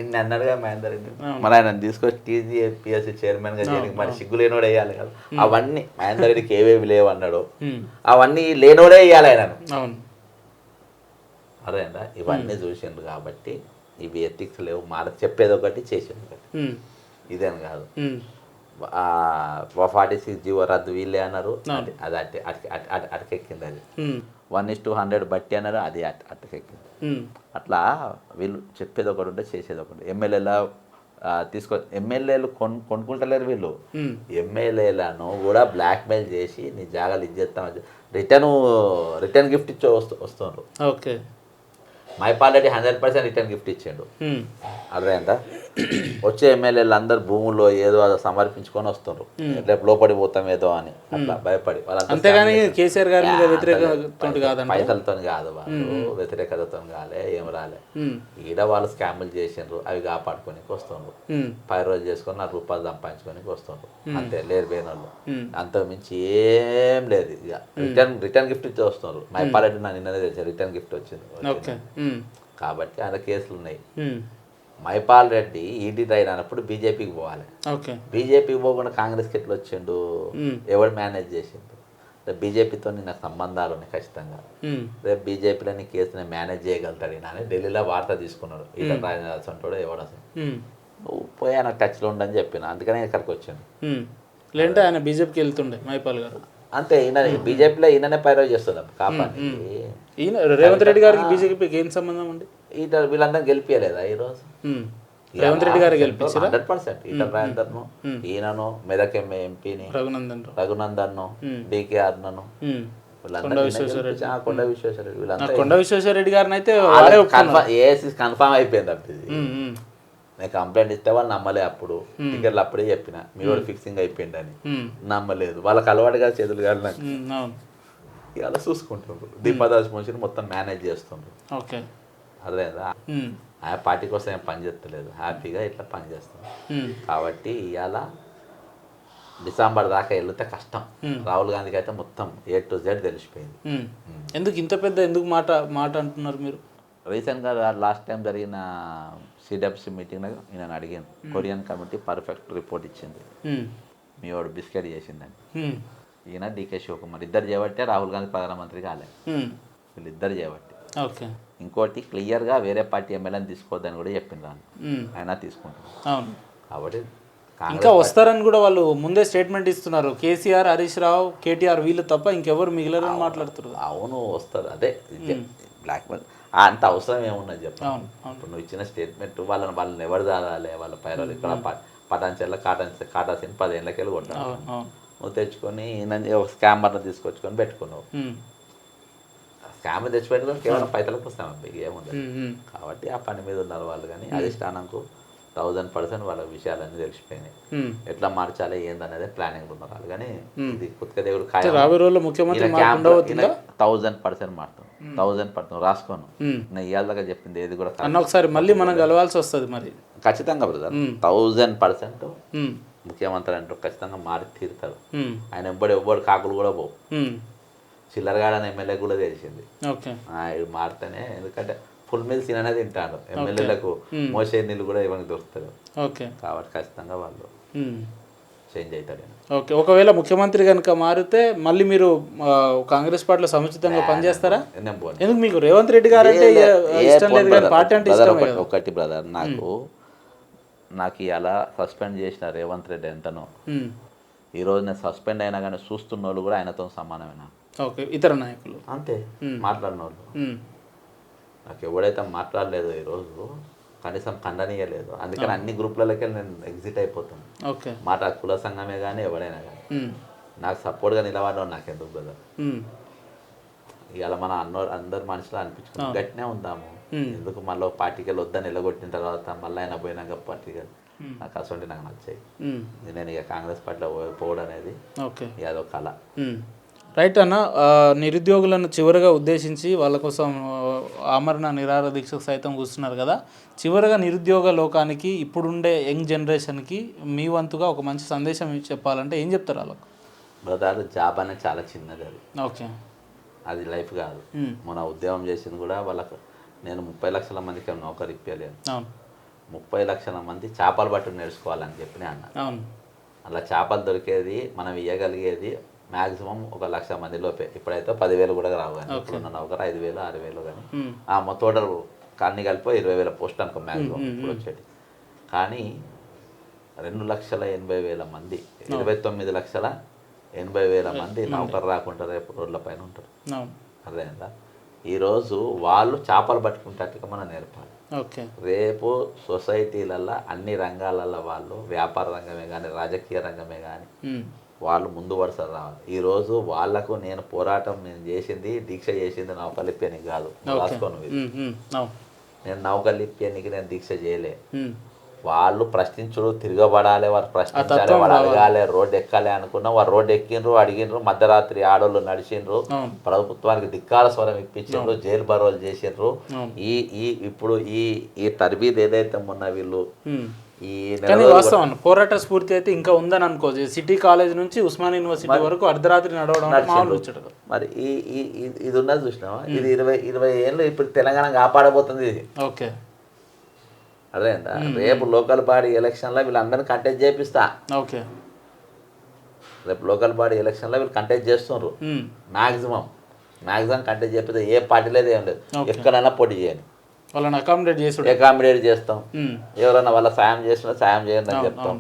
ఇన్ని అన్నారుగా మహేందర్ రెడ్డి. మరి ఆయన తీసుకొచ్చి టీజీపీఎస్సీ చైర్మన్ గా చేయడానికి మరి సిగ్గు లేనోడే వేయాలి కదా. అవన్నీ మహేందర్ రెడ్డికి ఏవేవి లేవు అన్నాడు, అవన్నీ లేనోడే వేయాలి ఆయన. అదేందా, ఇవన్నీ చూసిండు కాబట్టి ఇవి ఎథిక్స్ లేవు, చెప్పేది ఒకటి చేసేది ఒకటి, ఇదేం కాదు. 46 జీవో రద్దు వీళ్ళే అన్నారు, అది అటకెక్కింది. అది 1:100 బట్టి అన్నారు, అది అటకెక్కింది. అట్లా వీళ్ళు చెప్పేది ఒకటి ఉంటే చేసేది ఒకటి. ఎమ్మెల్యేలు కొనుక్కుంటలేరు వీళ్ళు. ఎమ్మెల్యేలను కూడా బ్లాక్మెయిల్ చేసి నీ జాగాలు ఇచ్చేస్తామని రిటర్న్ గిఫ్ట్ ఇచ్చే వస్తున్నారు. Okay, Mypal Reddy 100% return gift ఇచ్చిండు. అర్థమైందా? వచ్చే ఎమ్మెల్యేలు అందరు భూముల్లో ఏదో అదో సమర్పించుకొని వస్తున్నారు, రేపు లోపడి పోతాం ఏదో అని అట్లా భయపడి. అంతేగాని కేసీఆర్ గారి మీద వ్యతిరేకత పైసలతో కాదు, వాళ్ళు వ్యతిరేకతతో కాలే, ఏం రాలే. ఈడ వాళ్ళు స్కాములు చేసిండ్రు, అవి కాపాడుకోనికి వస్తుండ్రు, 10 రోజులు చేసుకొని 4 రూపాయలు సంపాదించుకోనికి వస్తుండ్రు, అంతే. లేరు పోయినోళ్ళు, అంతకు మించి ఏం లేదు. ఇక రిటర్న్ గిఫ్ట్ ఇచ్చి వస్తున్నారు. మైపాల్ రెడ్డి నా నిన్ననే తెలిసారు రిటర్న్ గిఫ్ట్ వచ్చింది కాబట్టి ఆయన కేసులు ఉన్నాయి. మైపాల్ రెడ్డి ఈడీ రైడ్ అన్నప్పుడు బీజేపీకి పోవాలి. బీజేపీకి పోకుండా కాంగ్రెస్కి ఎట్లా వచ్చిండు? ఎవరు మేనేజ్ చేసిండు? రేపు బీజేపీతో నాకు సంబంధాలు ఉన్నాయి ఖచ్చితంగా. రేపు బీజేపీలో నీ కేసుని మేనేజ్ చేయగలుగుతాడు ఈయన అని ఢిల్లీలో వార్త తీసుకున్నాడు. ఈటల రాజేంద్ర అంటాడు ఎవడు అసలు, నువ్వు పోయి ఆయన టచ్లో ఉండని చెప్పిన, అందుకనే ఇక్కడికి వచ్చిండు. లేదంటే ఆయన బీజేపీకి వెళ్తుండే మైపాల్ గారు, అంతే. ఈయన బీజేపీలో ఈయననే పైరవ్ చేస్తున్నాం కాపాడి. ఈయన రేవంత్ రెడ్డి గారికి బీజేపీకి ఏం సంబంధం అండి? వీళ్ళందరూ గెలిపియలేదా ఈరోజు? రేవంత్ రెడ్డి గారు గెలిపించారు 100%. ఈటల రాజేందర్ను, ఈయనను, మెదక్ ఎంపీని రఘునందన్ను, డీకేఆర్ను, కొండ విశ్వేశ్వరరెడ్డి, కొండ విశ్వేశ్వరరెడ్డి గారిని అయితే కన్ఫామ్ అయిపోయింది. నేను కంప్లైంట్ ఇస్తే వాళ్ళు నమ్మలే. అప్పుడు టికెట్లు అప్పుడే చెప్పిన మీ వాడు ఫిక్సింగ్ అయిపోయిందని, నమ్మలేదు. వాళ్ళకి అలవాటు కాదు చేతులు కాదు నాకు. ఇలా చూసుకుంటున్నారు. దీపాదాస్ మనిషిని మొత్తం మేనేజ్ చేస్తుండ్రు. ఓకే, అర్థమైందా? ఆ పార్టీ కోసం ఏం పని చేస్తలేదు, హ్యాపీగా ఇట్లా పని చేస్తాం. కాబట్టి ఇవాళ డిసెంబర్ దాకా వెళ్తే కష్టం. రాహుల్ గాంధీకి అయితే మొత్తం A to Z తెలిసిపోయింది. ఎందుకు ఇంత పెద్ద మాట అంటున్నారు మీరు? రీసెంట్గా లాస్ట్ టైం జరిగిన CWC మీటింగ్లో నేను అడిగాను, కొరియన్ కమిటీ పర్ఫెక్ట్ రిపోర్ట్ ఇచ్చింది, మీ వాడు బిస్కెట్ చేసిందని. ఈయన DK శివకుమార్ ఇద్దరు చేయబట్టే రాహుల్ గాంధీ ప్రధానమంత్రి కాలే, వీళ్ళిద్దరు చేయబట్టి. ఓకే, ఇంకోటి క్లియర్గా వేరే పార్టీ ఎమ్మెల్యేని తీసుకోవద్దని కూడా చెప్పిండ్రు, ఆయన తీసుకుంటారు. అవును, కాబట్టి ఇంకా వస్తారని కూడా వాళ్ళు ముందే స్టేట్మెంట్ ఇస్తున్నారు. కేసీఆర్, హరీష్ రావు, KTR వీళ్ళు తప్ప ఇంకెవరు మిగిలరని మాట్లాడుతున్నారు. అవును వస్తారు. అదే బ్లాక్మెయిల్ అంత అవసరం ఏమున్నది చెప్పండి. ఇప్పుడు నువ్వు ఇచ్చిన స్టేట్మెంట్ వాళ్ళని ఎవరు దాదాలే, వాళ్ళ పైరాలు ఇక్కడ పటాన్చెర్ల కాటాసిని 10 ఏళ్ళకెళ్ళి కొట్టాను. నువ్వు తెచ్చుకొని ఒక స్కామర్ని తీసుకొచ్చుకొని పెట్టుకున్నావు. స్కామర్ తెచ్చిపెట్టుకొని కేవలం పైసలకు వస్తాం, ఏముంది. కాబట్టి ఆ పని మీద ఉన్నారు వాళ్ళు. కానీ అధిష్టానంకు 1000% వాళ్ళ విషయాలన్నీ తెలిసిపోయినాయి. ఎట్లా మార్చాలి ఏందనేది ప్లానింగ్ ఉన్నారు వాళ్ళు. కానీ ఇది కుత్కదేవుడు 1000% మారుతాం, 1000% రాసుకోను. నేను ఇవాళ దాకా చెప్పింది ఏది కూడా ఒకసారి మళ్ళీ మనం కలవాల్సి వస్తుంది మరి. ఖచ్చితంగా బ్రదర్, 1000% ముఖ్యమంత్రి అంటారు, ఖచ్చితంగా మారి తీరుతాడు. ఆయన ఎవ్వడు కాకులు కూడా పోవు. చిల్లరగాడని ఎమ్మెల్యే కూడా తెలిసింది మారితేనే. ఎందుకంటే ఫుల్ మీల్స్ తిననే తింటాడు. ఎమ్మెల్యేలకు మోసే నీళ్ళు కూడా ఇవన్నీ దొరుకుతాడు. కాబట్టి ఖచ్చితంగా వాళ్ళు చేంజ్ అవుతాడు. ఓకే, ఒకవేళ ముఖ్యమంత్రి కనుక మారితే మళ్ళీ మీరు కాంగ్రెస్ పార్టీలో సముచితంగా పనిచేస్తారా? ఎందుకు మీకు రేవంత్ రెడ్డి గారు అంటే ఇష్టం లేదు కానీ పార్టీ అంటే ఇష్టం? ఒకటి బ్రదర్, నాకు ఇలా సస్పెండ్ చేసిన రేవంత్ రెడ్డి ఎంతనో, ఈరోజు నేను సస్పెండ్ అయినా కానీ చూస్తున్న వాళ్ళు కూడా ఆయనతో సమానమేనా? ఓకే, ఇతర నాయకులు అంతే మాట్లాడిన వాళ్ళు. నాకు ఎవడైతే మాట్లాడలేదు ఈరోజు, కనీసం ఖండనీయలేదు. అందుకని అన్ని గ్రూప్లలోకి నేను ఎగ్జిట్ అయిపోతాను. మాట కుల సంఘమే కానీ ఎవడైనా కానీ నాకు సపోర్ట్గా నిలబడడం నాకెందుకు బ్రదర్. ఇవాళ మన అందరు మనుషులు అనిపించుకుని గట్టినే ఉందాము. ఎందుకు మళ్ళీ పార్టీకి వెళ్ళి వద్దని నిలగొట్టిన తర్వాత మళ్ళీ ఆయన పోయినాక పార్టీకి నాకు అసలు నాకు నచ్చాయి. నేను ఇక కాంగ్రెస్ పార్టీలో పోవడం అనేది అదొక కళ. రైట్ అన్న, నిరుద్యోగులను చివరిగా ఉద్దేశించి వాళ్ళ కోసం ఆమరణ నిరాహార దీక్షకు సైతం కూర్చున్నారు కదా. చివరిగా నిరుద్యోగ లోకానికి, ఇప్పుడుండే యంగ్ జనరేషన్కి మీ వంతుగా ఒక మంచి సందేశం చెప్పాలంటే ఏం చెప్తారు వాళ్ళకు? బ్రదర్, జాబ్ అనేది చాలా చిన్నది. అది ఓకే, అది లైఫ్ కాదు. మన ఉద్యోగం చేసింది కూడా వాళ్ళకు. నేను 30 లక్షల మందికి నౌకరీ ఇప్పలేను. 30 లక్షల మంది చేపలు పట్టు నేర్చుకోవాలని చెప్పి అన్న. అలా చేపలు దొరికేది మనం ఇవ్వగలిగేది మ్యాక్సిమం 1,00,000 మంది లోపే. ఇప్పుడైతే 10,000 కూడా రావు. కానీ ఇప్పుడున్న నౌకరు 5,000, 6,000 కానీ టోటల్ అన్ని కలిపి 20,000 పోస్ట్ అనుకో మ్యాక్సిమం ఇప్పుడు వచ్చేది. కానీ 2,80,000 మంది, 29,80,000 మంది నౌకరు రాకుండా రేపు రోడ్ల పైన ఉంటారు. అర్థమైందా? ఈరోజు వాళ్ళు చేపలు పట్టుకుంటట్టుగా మనం నేర్పాలి. రేపు సొసైటీలల్లో అన్ని రంగాలలో వాళ్ళు, వ్యాపార రంగమే కానీ రాజకీయ రంగమే కానీ వాళ్ళు ముందు వరుస రావాలి. ఈరోజు వాళ్లకు నేను పోరాటం నేను చేసింది, దీక్ష చేసింది నౌకలిప్పేనికి కాదు. రాసుకోను, నేను నౌకలిప్పేనికి నేను దీక్ష చేయలే. వాళ్ళు ప్రశ్నించుడు, తిరగబడాలి, వారు ప్రశ్నించాలి, వాడు అడగాలి, రోడ్డు ఎక్కాలి అనుకున్నా వారు రోడ్డు ఎక్కిండ్రు, అడిగినరు. మధ్యరాత్రి ఆడోళ్ళు నడిచిండ్రు, ప్రభుత్వానికి ధిక్కార స్వరం ఇప్పించిండ్రు, జైలు బరోలు చేసిండ్రు. ఇప్పుడు ఈ తర్బీద్ ఏదైతే మొన్న వీళ్ళు కానీ వాస్తవం పోరాట స్ఫూర్తి అయితే ఇంకా ఉందని అనుకోవచ్చు. సిటీ కాలేజ్ నుంచి ఉస్మాన్ యూనివర్సిటీ వరకు అర్ధరాత్రి నడవడం మరి ఇది ఉన్నది చూసినావా? ఇది 20 ఏళ్ళు ఇప్పుడు తెలంగాణ కాపాడబోతుంది ఇది. ఓకే, అదేందా? రేపు లోకల్ బాడీ ఎలక్షన్లో వీళ్ళందరినీ కంటెస్ట్ చేపిస్తా. ఓకే, రేపు లోకల్ బాడీ ఎలక్షన్లో వీళ్ళు కంటెస్ట్ చేస్తున్నారు. మ్యాక్సిమం కంటెస్ట్ చేపిస్తే ఏ పార్టీ లేదు, ఏం లేదు, ఎక్కడైనా పోటీ చేయండి, వాళ్ళని అకామిడేట్ చేస్తాం. ఎవరైనా వాళ్ళ సాయం చేసినా సాయం చేయండి అని చెప్తాం.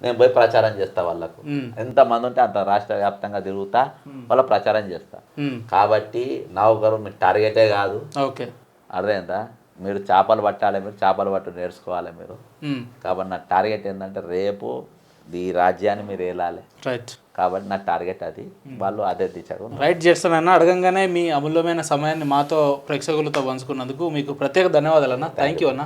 నేను పోయి ప్రచారం చేస్తా. వాళ్ళకు ఎంతమంది ఉంటే అంత రాష్ట్ర వ్యాప్తంగా తిరుగుతా, వాళ్ళ ప్రచారం చేస్తా. కాబట్టి నౌకరు మీ టార్గెటే కాదు. అర్థమైందా? మీరు చేపలు పట్టాలి, మీరు చేపలు పట్టు నేర్చుకోవాలి మీరు. కాబట్టి నా టార్గెట్ ఏంటంటే రేపు ఈ రాజ్యాన్ని మీరు ఏలాలి. కాబట్టి నా టార్గెట్ అది. వాళ్ళు అదే దిశగా. రైట్ జెట్సన్ అన్న, అడగంగానే మీ అమూల్యమైన సమయాన్ని మాతో ప్రేక్షకులతో పంచుకున్నందుకు మీకు ప్రత్యేక ధన్యవాదాలు అన్న. థ్యాంక్ యూ అన్న.